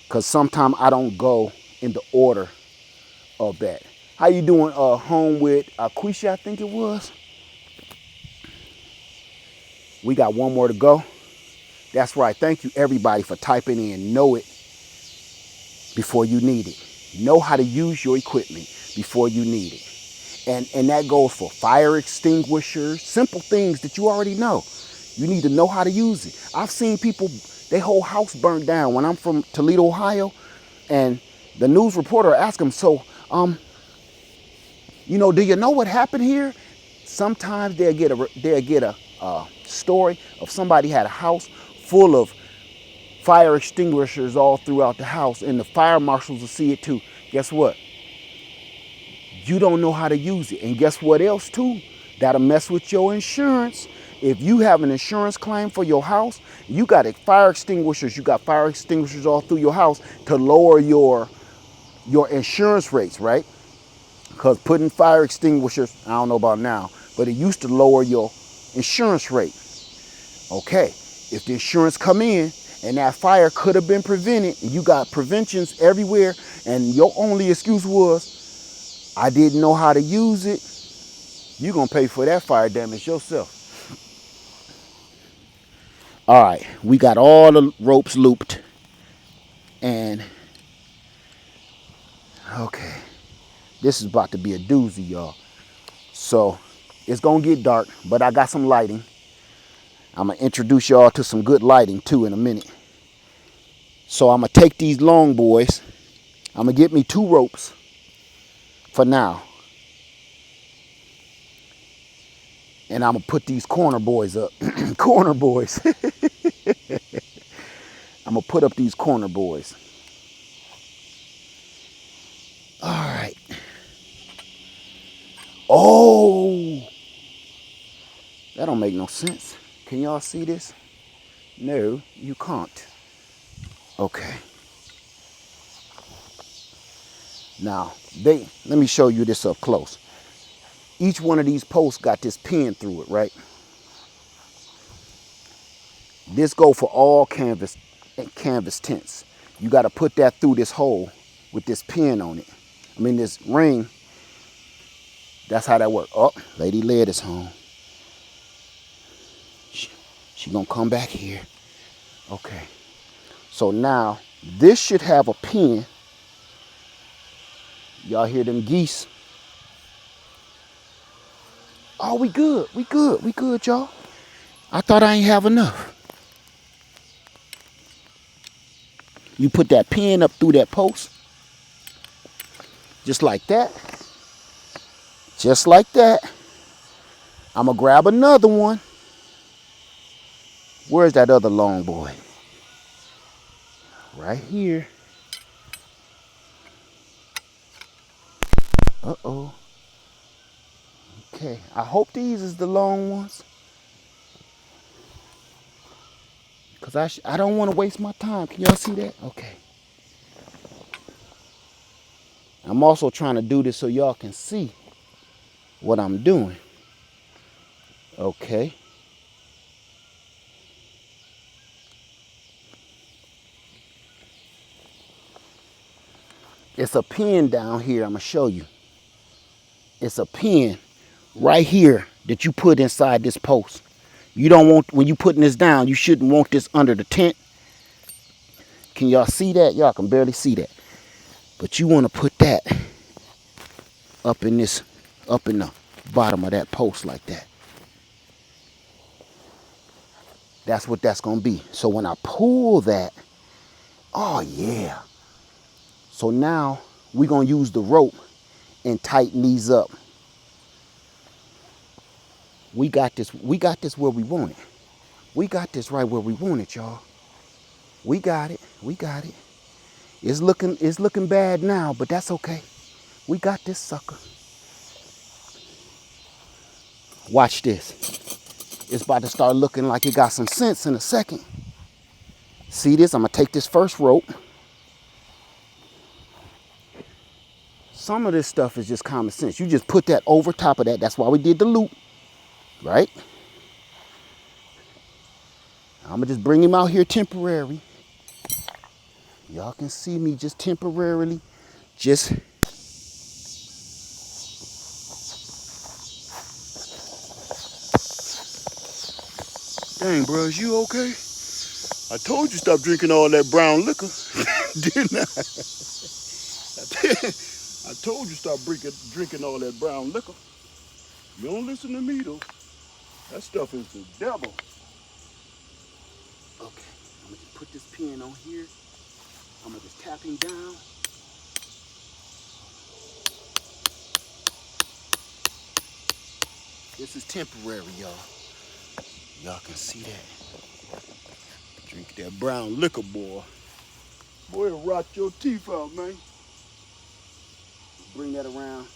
Because sometimes I don't go in the order of that. How you doing home with Quisha, I think it was? We got one more to go. That's right. Thank you, everybody, for typing in. Know it before you need it. Know how to use your equipment before you need it. And that goes for fire extinguishers, simple things that you already know. You need to know how to use it. I've seen people, their whole house burned down when I'm from Toledo, Ohio, and the news reporter asked them, so, You know, do you know what happened here? Sometimes they'll get a story of somebody had a house full of fire extinguishers all throughout the house, and the fire marshals will see it too. Guess what? You don't know how to use it. And guess what else too? That'll mess with your insurance. If you have an insurance claim for your house, you got fire extinguishers. You got fire extinguishers all through your house to lower your insurance rates, right? Because putting fire extinguishers, I don't know about now, but it used to lower your insurance rate. Okay, if the insurance come in and that fire could have been prevented, and you got preventions everywhere, and your only excuse was, I didn't know how to use it, you're going to pay for that fire damage yourself. All right, we got all the ropes looped, and okay, this is about to be a doozy, y'all. So it's going to get dark, but I got some lighting. I'm going to introduce y'all to some good lighting too in a minute. So I'm going to take these long boys. I'm going to get me 2 ropes for now. And I'm going to put these corner boys up. Corner boys. I'm going to put up these corner boys. All right. Oh, that don't make no sense. Can y'all see this? No, you can't. Okay. Now, let me show you this up close. Each one of these posts got this pin through it, right? This go for all canvas tents. You got to put that through this hole with this pin on it. I mean, this ring. That's how that works. Oh, Lady Led is home. She gonna come back here. Okay. So now, this should have a pin. Y'all hear them geese? Oh, we good. We good, y'all. I thought I ain't have enough. You put that pin up through that post. Just like that. Just like that. I'm gonna grab another one. Where's that other long boy? Right here. Uh-oh. Okay, I hope these is the long ones. Because I don't want to waste my time. Can y'all see that? Okay. I'm also trying to do this so y'all can see what I'm doing. Okay. It's a pin down here. I'm going to show you. It's a pin right here that you put inside this post. You don't want, when you putting this down, you shouldn't want this under the tent. Can y'all see that? Y'all can barely see that. But you want to put that up in the bottom of that post like that. That's what that's going to be. So when I pull that, oh yeah. So now we're going to use the rope and tighten these up. We got this where we want it. We got this right where we want it, y'all. We got it. It's looking bad now, but that's okay. We got this sucker. Watch this. It's about to start looking like it got some sense in a second. See this? I'm going to take this first rope. Some of this stuff is just common sense. You just put that over top of that. That's why we did the loop, right? I'm going to just bring him out here temporary. Y'all can see me just temporarily. Just dang, bro, is you okay? I told you stop drinking all that brown liquor, didn't I? I told you stop drinking all that brown liquor. You don't listen to me, though. That stuff is the devil. Okay, I'm going to just put this pin on here. I'm going to just tap him down. This is temporary, y'all. Y'all can see that. Drink that brown liquor, boy. Boy, it'll rot your teeth out, man. Bring that around.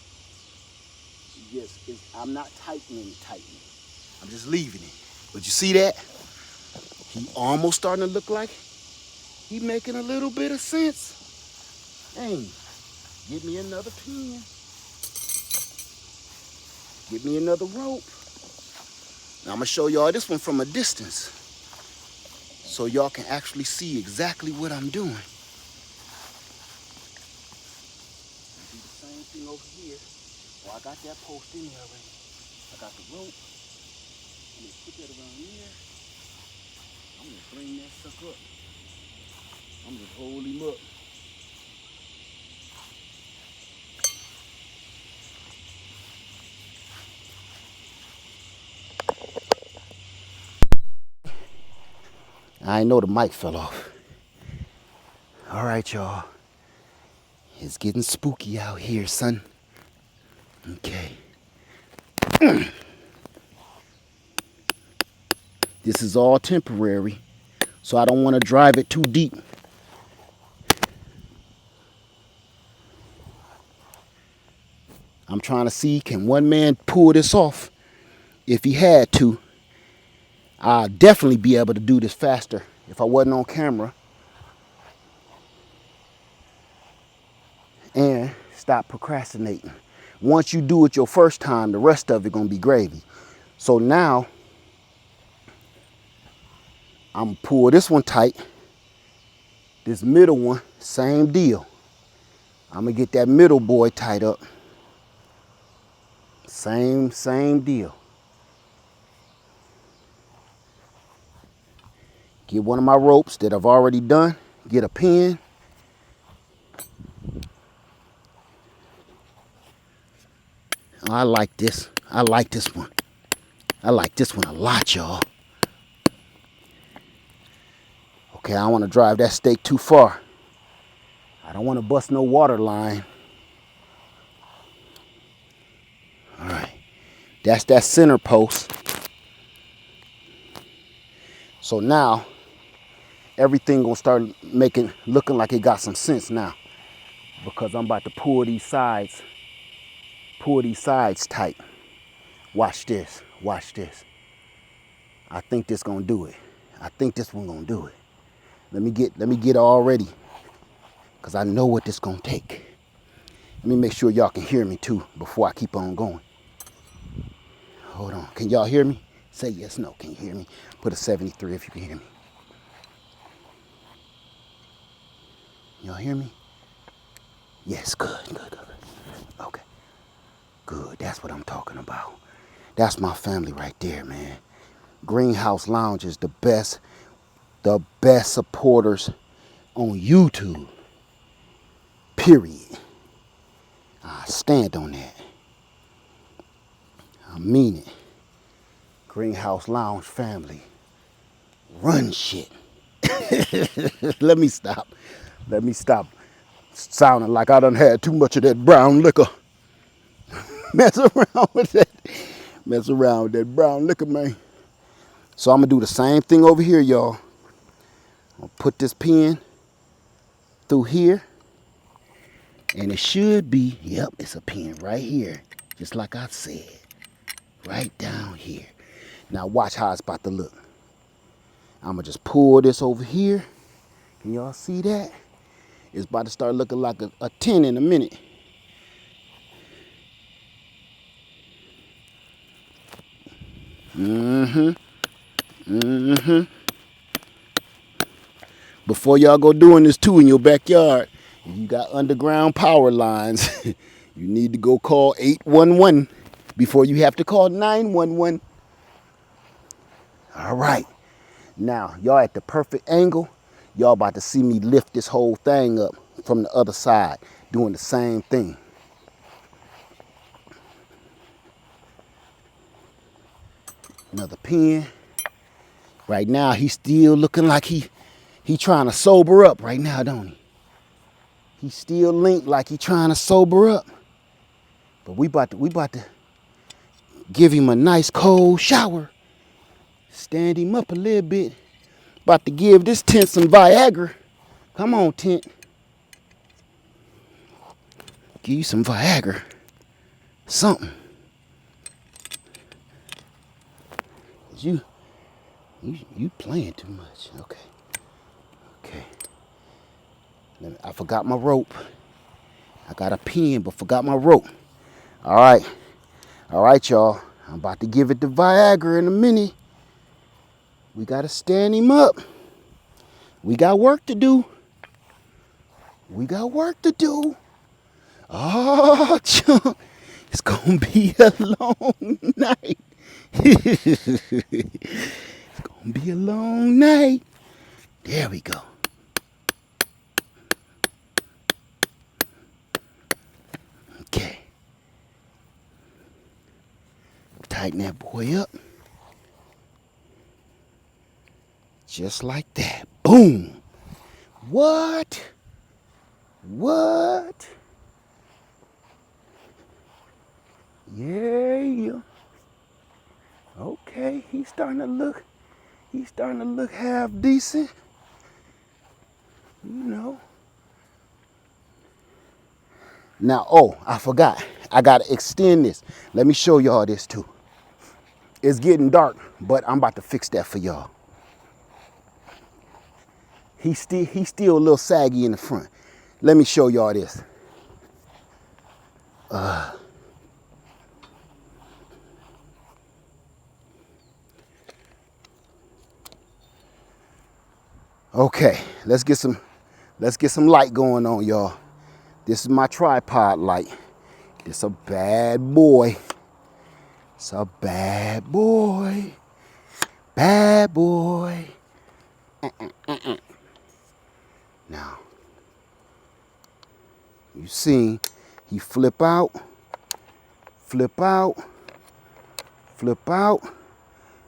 Yes, I'm not tightening. I'm just leaving it. But you see that? He almost starting to look like he making a little bit of sense. Hey, get me another pin. Get me another rope. Now I'm gonna show y'all this one from a distance so y'all can actually see exactly what I'm doing. Do the same thing over here. Oh, I got that post in there already. I got the rope. I'm gonna put that around here. I'm gonna bring that sucker up. I'm gonna hold him up. I know the mic fell off. All right, y'all. It's getting spooky out here, son. Okay. This is all temporary, so I don't want to drive it too deep. I'm trying to see, can one man pull this off? If he had to, I'd definitely be able to do this faster if I wasn't on camera. And stop procrastinating. Once you do it your first time, the rest of it gonna be gravy. So now, I'm gonna pull this one tight. This middle one, same deal. I'm gonna get that middle boy tied up. Same deal. Get one of my ropes that I've already done. Get a pin. Oh, I like this. I like this one. I like this one a lot, y'all. Okay, I don't want to drive that stake too far. I don't want to bust no water line. All right. That's that center post. So now, everything gonna start looking like it got some sense now. Because I'm about to pull these sides tight. Watch this. I think this gonna do it. I think this one gonna do it. Let me get all ready, because I know what this gonna take. Let me make sure y'all can hear me too before I keep on going. Hold on. Can y'all hear me? Say yes, no. Can you hear me? Put a 73 if you can hear me. Y'all hear me? Yes, good. Okay. Good. That's what I'm talking about. That's my family right there, man. Greenhouse Lounge is the best supporters on YouTube. Period. I stand on that. I mean it. Greenhouse Lounge family. Run shit. Let me stop sounding like I done had too much of that brown liquor. Mess around with that brown liquor, man. So I'm gonna do the same thing over here, y'all. I'll put this pin through here, and it should be, yep, it's a pin right here, just like I said, right down here. Now watch how it's about to look. I'm gonna just pull this over here. Can y'all see that? It's about to start looking like a 10 in a minute. Before y'all go doing this too in your backyard, if you got underground power lines, you need to go call 811 before you have to call 911. All right. Now, y'all at the perfect angle. Y'all about to see me lift this whole thing up from the other side, doing the same thing. Another pin. Right now, he's still looking like he trying to sober up right now, don't he? He's still linked like he trying to sober up. But we about to Give him a nice cold shower. Stand him up a little bit. About to give this tent some Viagra. Come on, tent. Give you some Viagra. Something. You playing too much. Okay. I forgot my rope. I got a pen, but forgot my rope. All right, y'all. I'm about to give it the Viagra in a minute. We got to stand him up. We got work to do. Oh, chunk. It's going to be a long night. It's going to be a long night. There we go. Okay. Tighten that boy up. Just like that. Boom. What? Yeah. Okay, he's starting to look half decent. You know. Now, oh, I forgot. I gotta extend this. Let me show y'all this too. It's getting dark, but I'm about to fix that for y'all. He's still a little saggy in the front. Let me show y'all this. Okay, let's get some light going on, y'all. This is my tripod light. It's a bad boy. It's a bad boy. Bad boy. Now, you see, he flip out.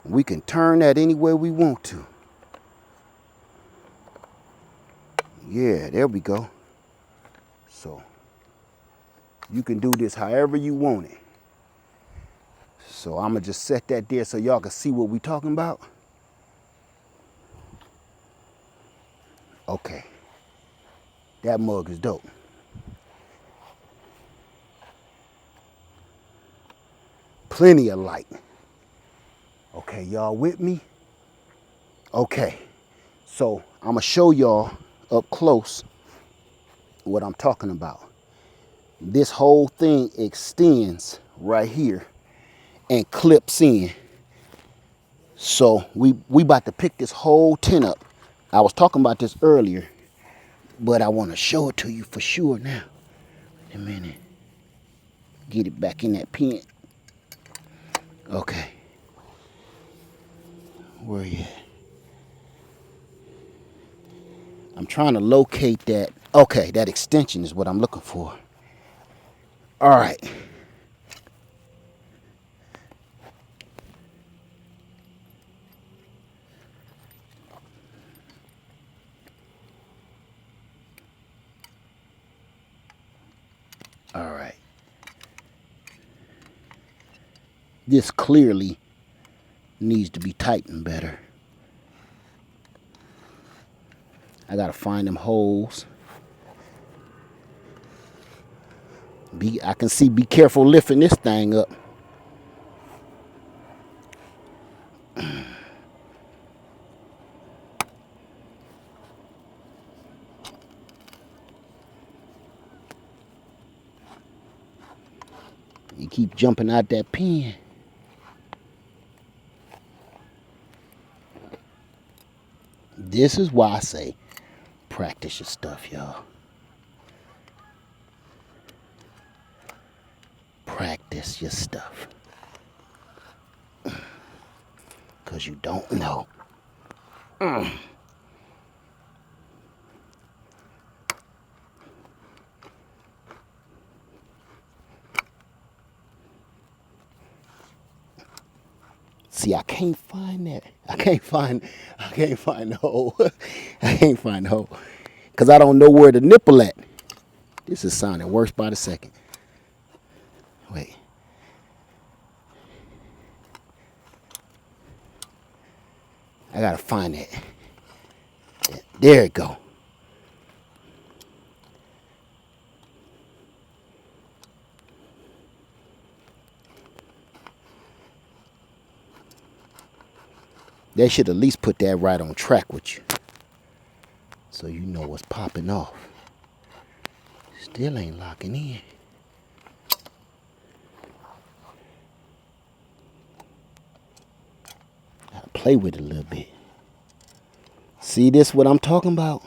We can turn that any way we want to. Yeah, there we go. So, you can do this however you want it. So I'm gonna just set that there so y'all can see what we talking about. Okay. That mug is dope. Plenty of light. Okay, y'all with me? Okay. So I'm gonna show y'all up close what I'm talking about. This whole thing extends right here and clips in. So we about to pick this whole tent up. I was talking about this earlier, but I want to show it to you for sure now. Wait a minute. Get it back in that pen. Okay. Where are you at? I'm trying to locate that. Okay, that extension is what I'm looking for. All right. All right. This clearly needs to be tightened better. I gotta find them holes. I can see, be careful lifting this thing up. You keep jumping out that pen. This is why I say practice your stuff, y'all. Practice your stuff. Because you don't know. See, I can't find that. I can't find the hole. I can't find the hole. Because I don't know where the nipple at. This is sounding worse by the second. Wait. I gotta find that. There it go. They should at least put that right on track with you, so you know what's popping off. Still ain't locking in. Gotta play with it a little bit. See this what I'm talking about?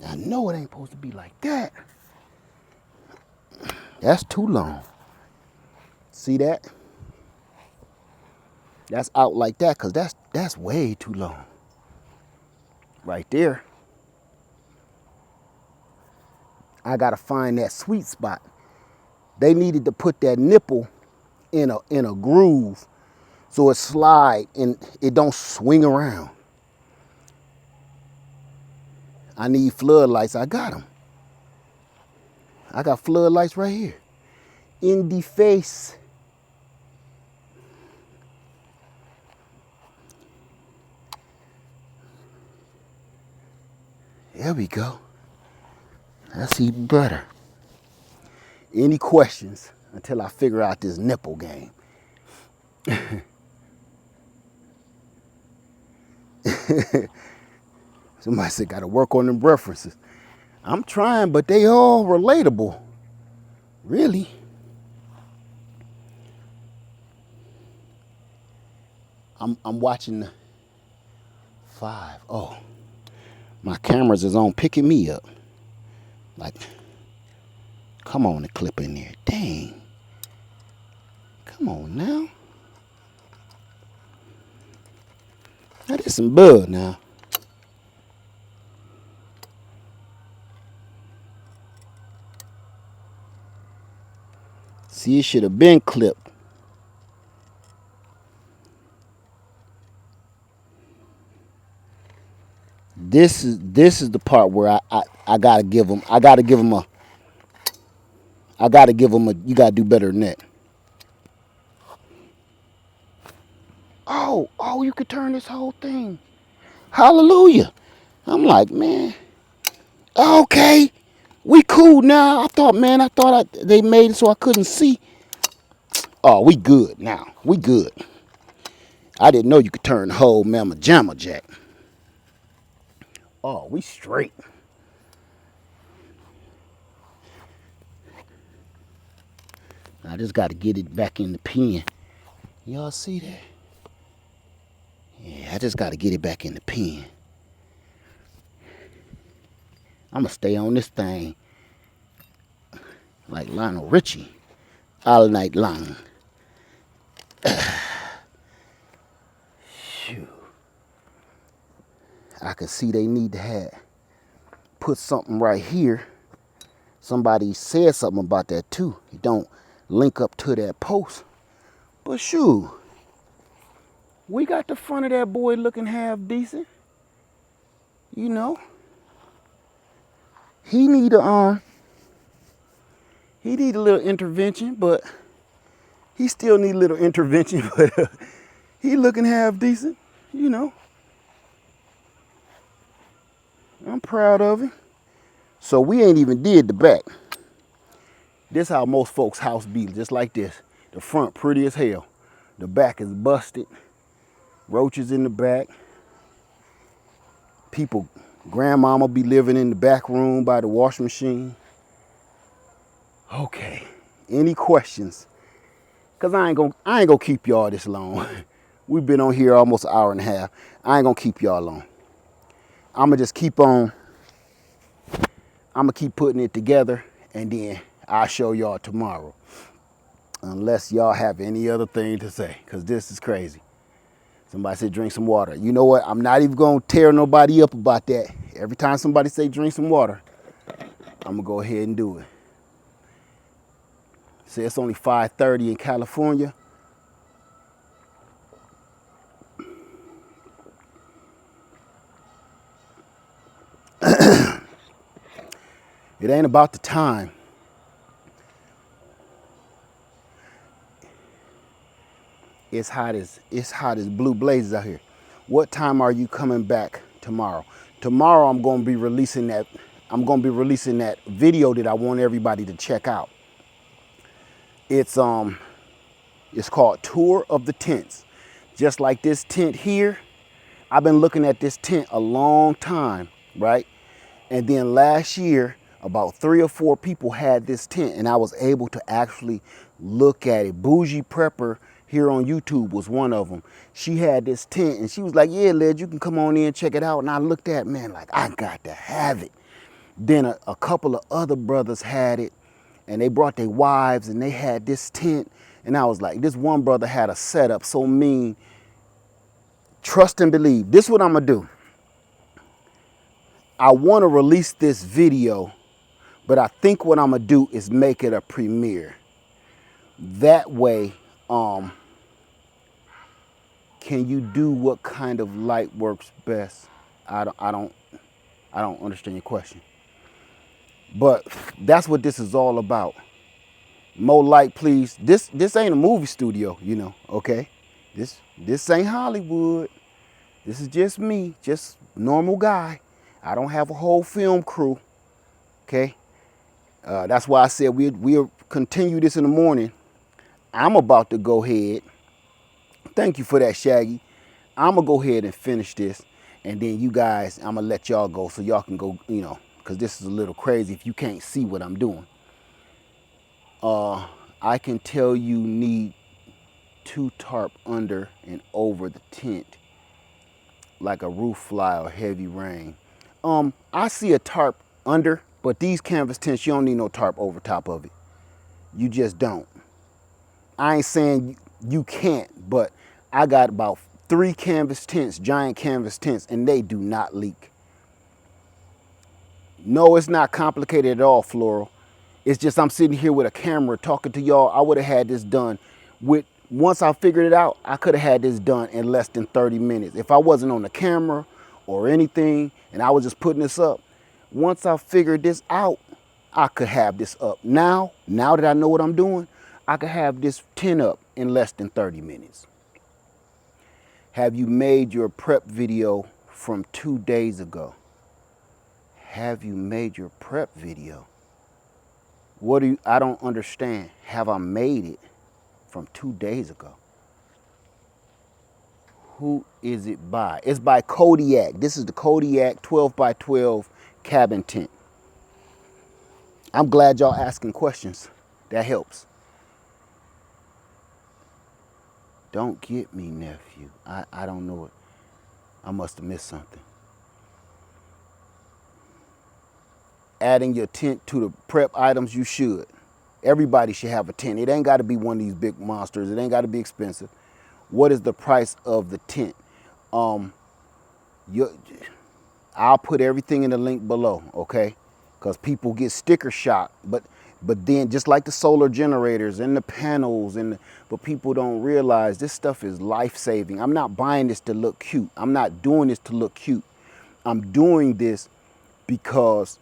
I know it ain't supposed to be like that. That's too long. See that? That's out like that, because that's way too long. Right there. I gotta find that sweet spot. They needed to put that nipple in a groove so it slide and it don't swing around. I need floodlights. I got them. I got floodlights right here. In the face. There we go. That's even better. Any questions until I figure out this nipple game? Somebody said gotta work on them references. I'm trying, but they all relatable. Really. I'm watching the 5. Oh, my cameras is on picking me up. Like, come on, the clip in there. Dang. Come on now. That is some bud now. See, it should have been clipped. This is the part where I gotta give them. You gotta do better than that. Oh, you could turn this whole thing. Hallelujah. I'm like, man, okay, we cool now. I thought they made it so I couldn't see. Oh, we good now. We good. I didn't know you could turn the whole mamma jamma jack. Oh, we straight. I just got to get it back in the pen. Y'all see that? Yeah, I just got to get it back in the pen. I'm going to stay on this thing like Lionel Richie all night long. Shoot. I can see they need to put something right here. Somebody said something about that too. You don't link up to that post. But shoot, we got the front of that boy looking half decent. You know. He need a little intervention, but he still need a little intervention, but he looking half decent, you know. I'm proud of him. So we ain't even did the back. This how most folks' house be, just like this. The front pretty as hell. The back is busted. Roaches in the back. People, grandmama be living in the back room by the washing machine. Okay, any questions? Cause I ain't gonna keep y'all this long. We've been on here almost an hour and a half. I ain't gonna keep y'all long. I'ma just keep putting it together, and then I'll show y'all tomorrow. Unless y'all have any other thing to say, cause this is crazy. Somebody said drink some water. You know what? I'm not even gonna tear nobody up about that. Every time somebody say drink some water, I'm gonna go ahead and do it. Say it's only 5:30 in California. It ain't about the time. It's hot as blue blazes out here. What time are you coming back tomorrow? Tomorrow I'm going to be releasing that video that I want everybody to check out. It's called Tour of the Tents. Just like this tent here, I've been looking at this tent a long time, right? And then last year, about 3 or 4 people had this tent, and I was able to actually look at it. Bougie Prepper here on YouTube was one of them. She had this tent, and she was like, yeah, Led, you can come on in and check it out. And I looked at it, man, like, I got to have it. Then a couple of other brothers had it, and they brought their wives, and they had this tent. And I was like, this one brother had a setup so mean. Trust and believe. This is what I'm going to do. I want to release this video, but I think what I'm going to do is make it a premiere. That way, can you do what kind of light works best? I don't understand your question. But that's what this is all about. More light, please. This ain't a movie studio, you know, okay? This ain't Hollywood. This is just me, just normal guy. I don't have a whole film crew, okay? That's why I said we'll continue this in the morning. I'm about to go ahead. Thank you for that, Shaggy. I'm going to go ahead and finish this. And then you guys, I'm going to let y'all go so y'all can go, you know, because this is a little crazy if you can't see what I'm doing. I can tell you need 2 tarp under and over the tent, like a roof fly or heavy rain. I see a tarp under, but these canvas tents, you don't need no tarp over top of it. You just don't. I ain't saying you can't, but I got about 3 canvas tents, giant canvas tents, and they do not leak. No, it's not complicated at all, Floral. It's just I'm sitting here with a camera talking to y'all. I would have had this done once I figured it out, I could have had this done in less than 30 minutes. If I wasn't on the camera or anything and I was just putting this up, once I figured this out, I could have this up. Now that I know what I'm doing, I could have this tent up in less than 30 minutes. Have you made your prep video from 2 days ago? Have you made your prep video? I don't understand. Have I made it from 2 days ago? Who is it by? It's by Kodiak. This is the Kodiak 12 by 12 cabin tent. I'm glad y'all asking questions. That helps. Don't get me, nephew. I don't know it. I must have missed something. Adding your tent to the prep items, you should. Everybody should have a tent. It ain't got to be one of these big monsters. It ain't got to be expensive. What is the price of the tent? I'll put everything in the link below, okay? Because people get sticker shock. But then just like the solar generators and the panels, but people don't realize this stuff is life-saving. I'm not buying this to look cute. I'm not doing this to look cute. I'm doing this because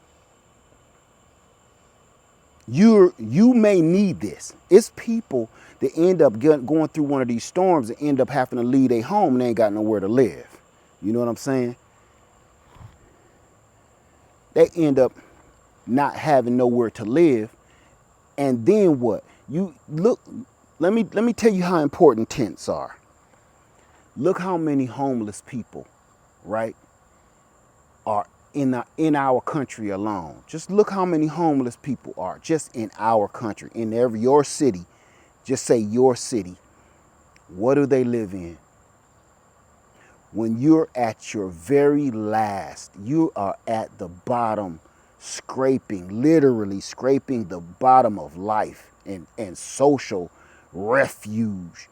you may need this. It's people that end up going through one of these storms and end up having to leave their home and they ain't got nowhere to live. You know what I'm saying? They end up not having nowhere to live. And then what? You look, let me tell you how important tents are. Look how many homeless people, right, are in our country alone. Just look how many homeless people are just in our country, in your city. Just say your city. What do they live in? When you're at your very last, you are at the bottom, literally scraping the bottom of life and social refuge.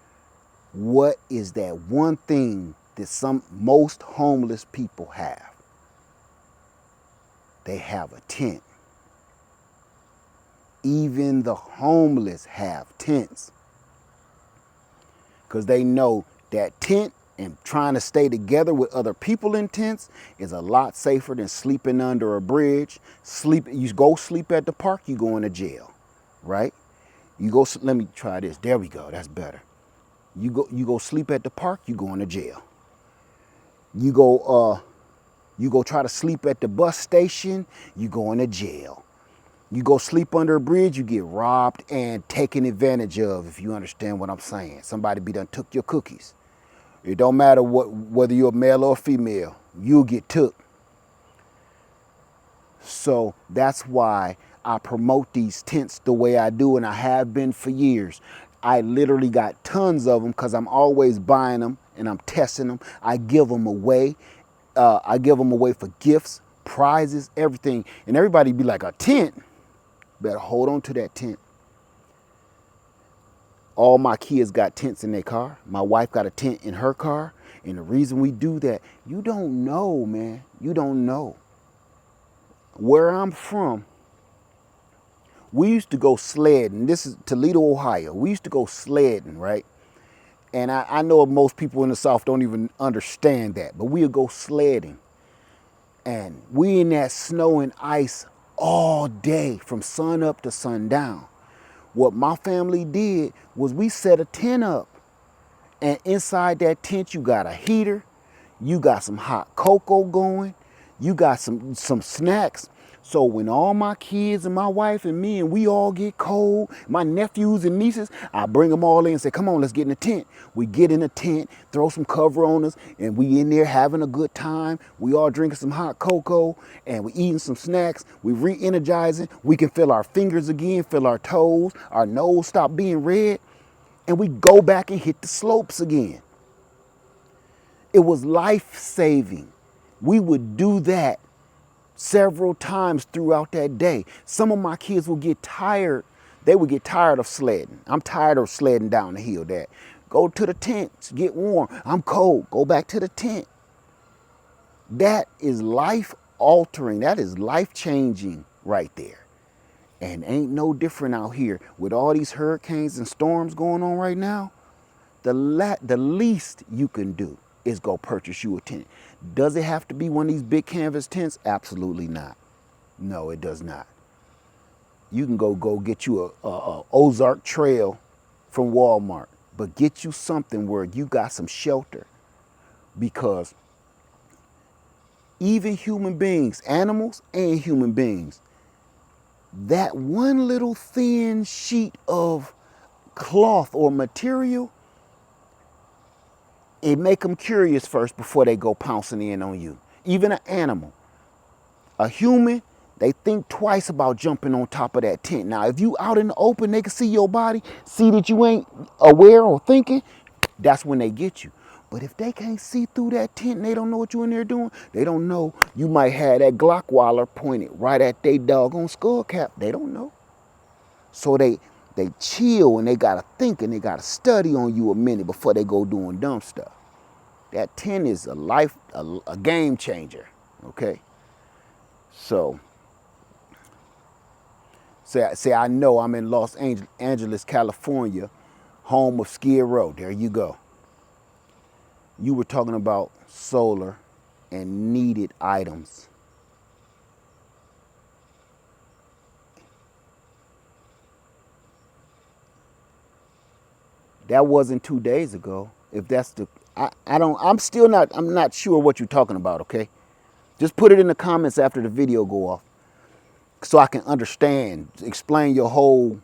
What is that one thing that most homeless people have? They have a tent. Even the homeless have tents. Because they know that tent And trying to stay together with other people in tents is a lot safer than sleeping under a bridge. You go sleep at the park, you go into jail, right? Let me try this. There we go. That's better. You go sleep at the park, you go into jail. You go try to sleep at the bus station, you go into jail. You go sleep under a bridge, you get robbed and taken advantage of, if you understand what I'm saying. Somebody be done took your cookies. It don't matter whether you're a male or a female, you'll get took. So that's why I promote these tents the way I do, and I have been for years. I literally got tons of them because I'm always buying them and I'm testing them. I give them away. I give them away for gifts, prizes, everything. And everybody be like, a tent? Better hold on to that tent. All my kids got tents in their car. My wife got a tent in her car. And the reason we do that, you don't know, man. You don't know. Where I'm from, we used to go sledding. This is Toledo, Ohio. We used to go sledding, right? And I know most people in the South don't even understand that, but we would go sledding. And we in that snow and ice all day from sun up to sundown. What my family did was we set a tent up. And inside that tent, you got a heater, you got some hot cocoa going, you got some snacks. So when all my kids and my wife and me and we all get cold, my nephews and nieces, I bring them all in and say, come on, let's get in the tent. We get in the tent, throw some cover on us, and we in there having a good time. We all drinking some hot cocoa, and we eating some snacks. We re-energizing. We can feel our fingers again, feel our toes, our nose stop being red, and we go back and hit the slopes again. It was life-saving. We would do that several times throughout that day. Some of my kids would get tired. They would get tired of sledding. I'm tired of sledding down the hill, Dad. Go to the tent, get warm. I'm cold. Go back to the tent. That is life-altering. That is life-changing right there. And ain't no different out here. With all these hurricanes and storms going on right now, the least you can do is go purchase you a tent. Does it have to be one of these big canvas tents? Absolutely not. No, it does not. You can go get you a Ozark Trail from Walmart, but get you something where you got some shelter. Because even human beings, animals and human beings, that one little thin sheet of cloth or material, it make them curious first before they go pouncing in on you. Even an animal. A human, they think twice about jumping on top of that tent. Now, if you out in the open, they can see your body, see that you ain't aware or thinking, that's when they get you. But if they can't see through that tent and they don't know what you in there doing, they don't know you might have that Glockwaller pointed right at their doggone skull cap. They don't know. So they chill and they gotta think and they gotta study on you a minute before they go doing dumb stuff. That tent is a game changer, okay? So, say I know I'm in Los Angeles, California, home of Skid Row. There you go. You were talking about solar and needed items. That wasn't 2 days ago. If that's I'm not sure what you're talking about, okay? Just put it in the comments after the video go off so I can understand, explain the whole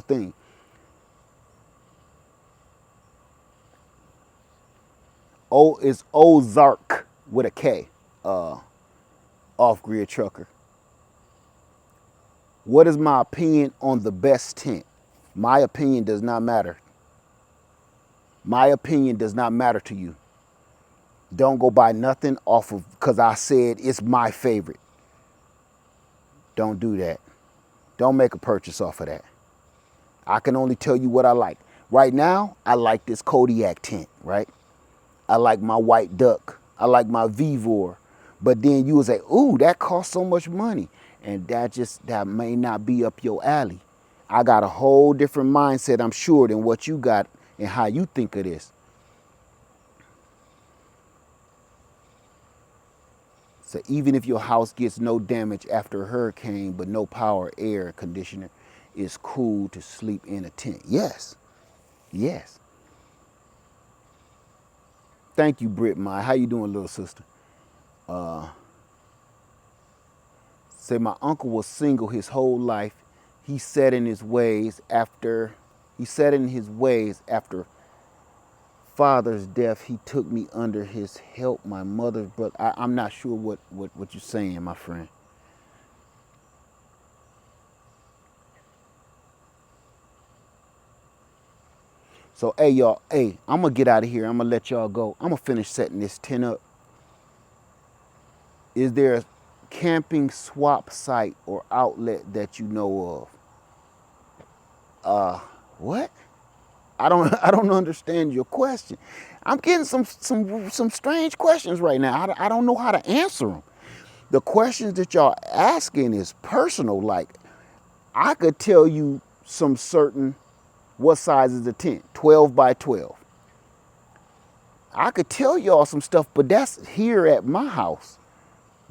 thing. It's Ozark with a K, off-grid trucker. What is my opinion on the best tent? My opinion does not matter. My opinion does not matter to you. Don't go buy nothing off of because I said it's my favorite. Don't do that. Don't make a purchase off of that. I can only tell you what I like. Right now, I like this Kodiak tent, right? I like my white duck. I like my Vivor. But then you would say, ooh, that costs so much money. And that may not be up your alley. I got a whole different mindset, I'm sure, than what you got and how you think of this. So even if your house gets no damage after a hurricane, but no power, air conditioner, it's cool to sleep in a tent. Yes, yes. Thank you, Britt Mai. How you doing, little sister? Say my uncle was single his whole life. He set in his ways after father's death. He took me under his help. My mother's brother. I'm not sure what you're saying, my friend. So hey y'all, hey, I'm gonna get out of here. I'm gonna let y'all go. I'm gonna finish setting this tent up. Is there a camping swap site or outlet that you know of? What? I don't understand your question. I'm getting some strange questions right now. I don't know how to answer them. The questions that y'all asking is personal. Like I could tell you some certain what size is the tent, 12 by 12. I could tell y'all some stuff, but that's here at my house.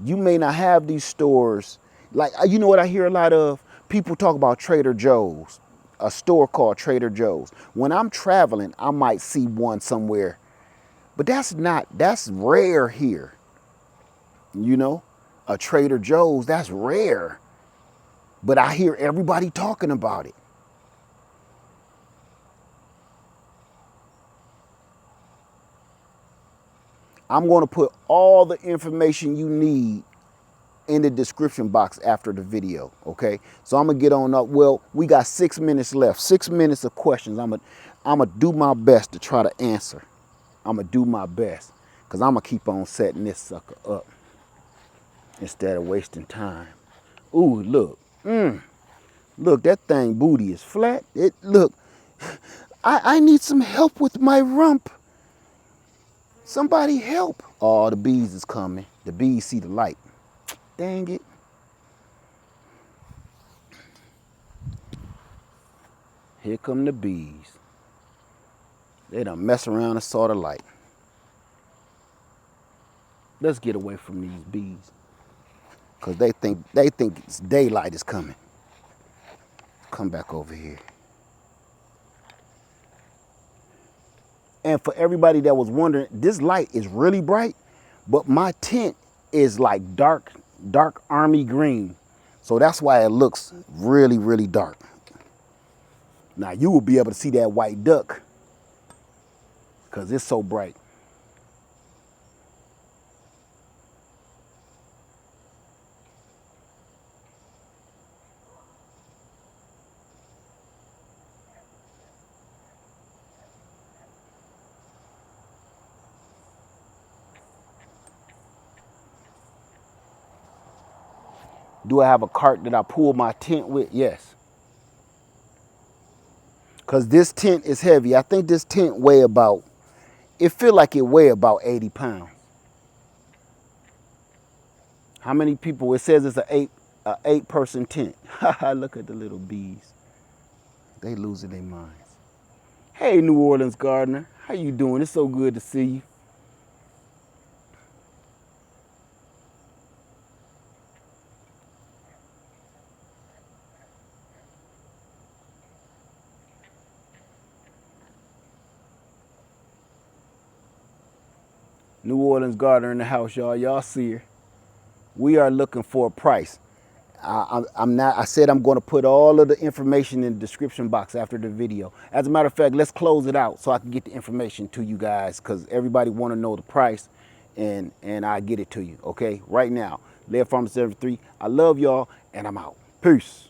You may not have these stores. Like, you know what I hear a lot of? People talk about Trader Joe's, a store called Trader Joe's. When I'm traveling, I might see one somewhere, but that's rare here. You know, a Trader Joe's, that's rare. But I hear everybody talking about it. I'm going to put all the information you need in the description box after the video, okay? So I'm gonna get on up. Well, we got 6 minutes left. 6 minutes of questions. I'm gonna do my best to try to answer. I'm gonna do my best, because I'm gonna keep on setting this sucker up instead of wasting time. Ooh, look. Look, that thing booty is flat. Look, I need some help with my rump. Somebody help. Oh, the bees is coming. The bees see the light. Dang it. Here come the bees. They done mess around and saw the light. Let's get away from these bees, because they think it's daylight is coming. Come back over here. And for everybody that was wondering, this light is really bright, but my tent is like dark army green. So that's why it looks really, really dark. Now you will be able to see that white duck because it's so bright. Do I have a cart that I pull my tent with? Yes. Because this tent is heavy. I think this tent weigh about, it feel like it weigh about 80 pounds. How many people? It says it's a 8-person tent. Look at the little bees. They losing their minds. Hey, New Orleans gardener. How you doing? It's so good to see you. New Orleans gardener in the house, y'all. Y'all see her. We are looking for a price. I'm not. I said I'm going to put all of the information in the description box after the video. As a matter of fact, let's close it out so I can get the information to you guys, because everybody want to know the price, and I get it to you. Okay, right now, Lead Farmer 73. I love y'all, and I'm out. Peace.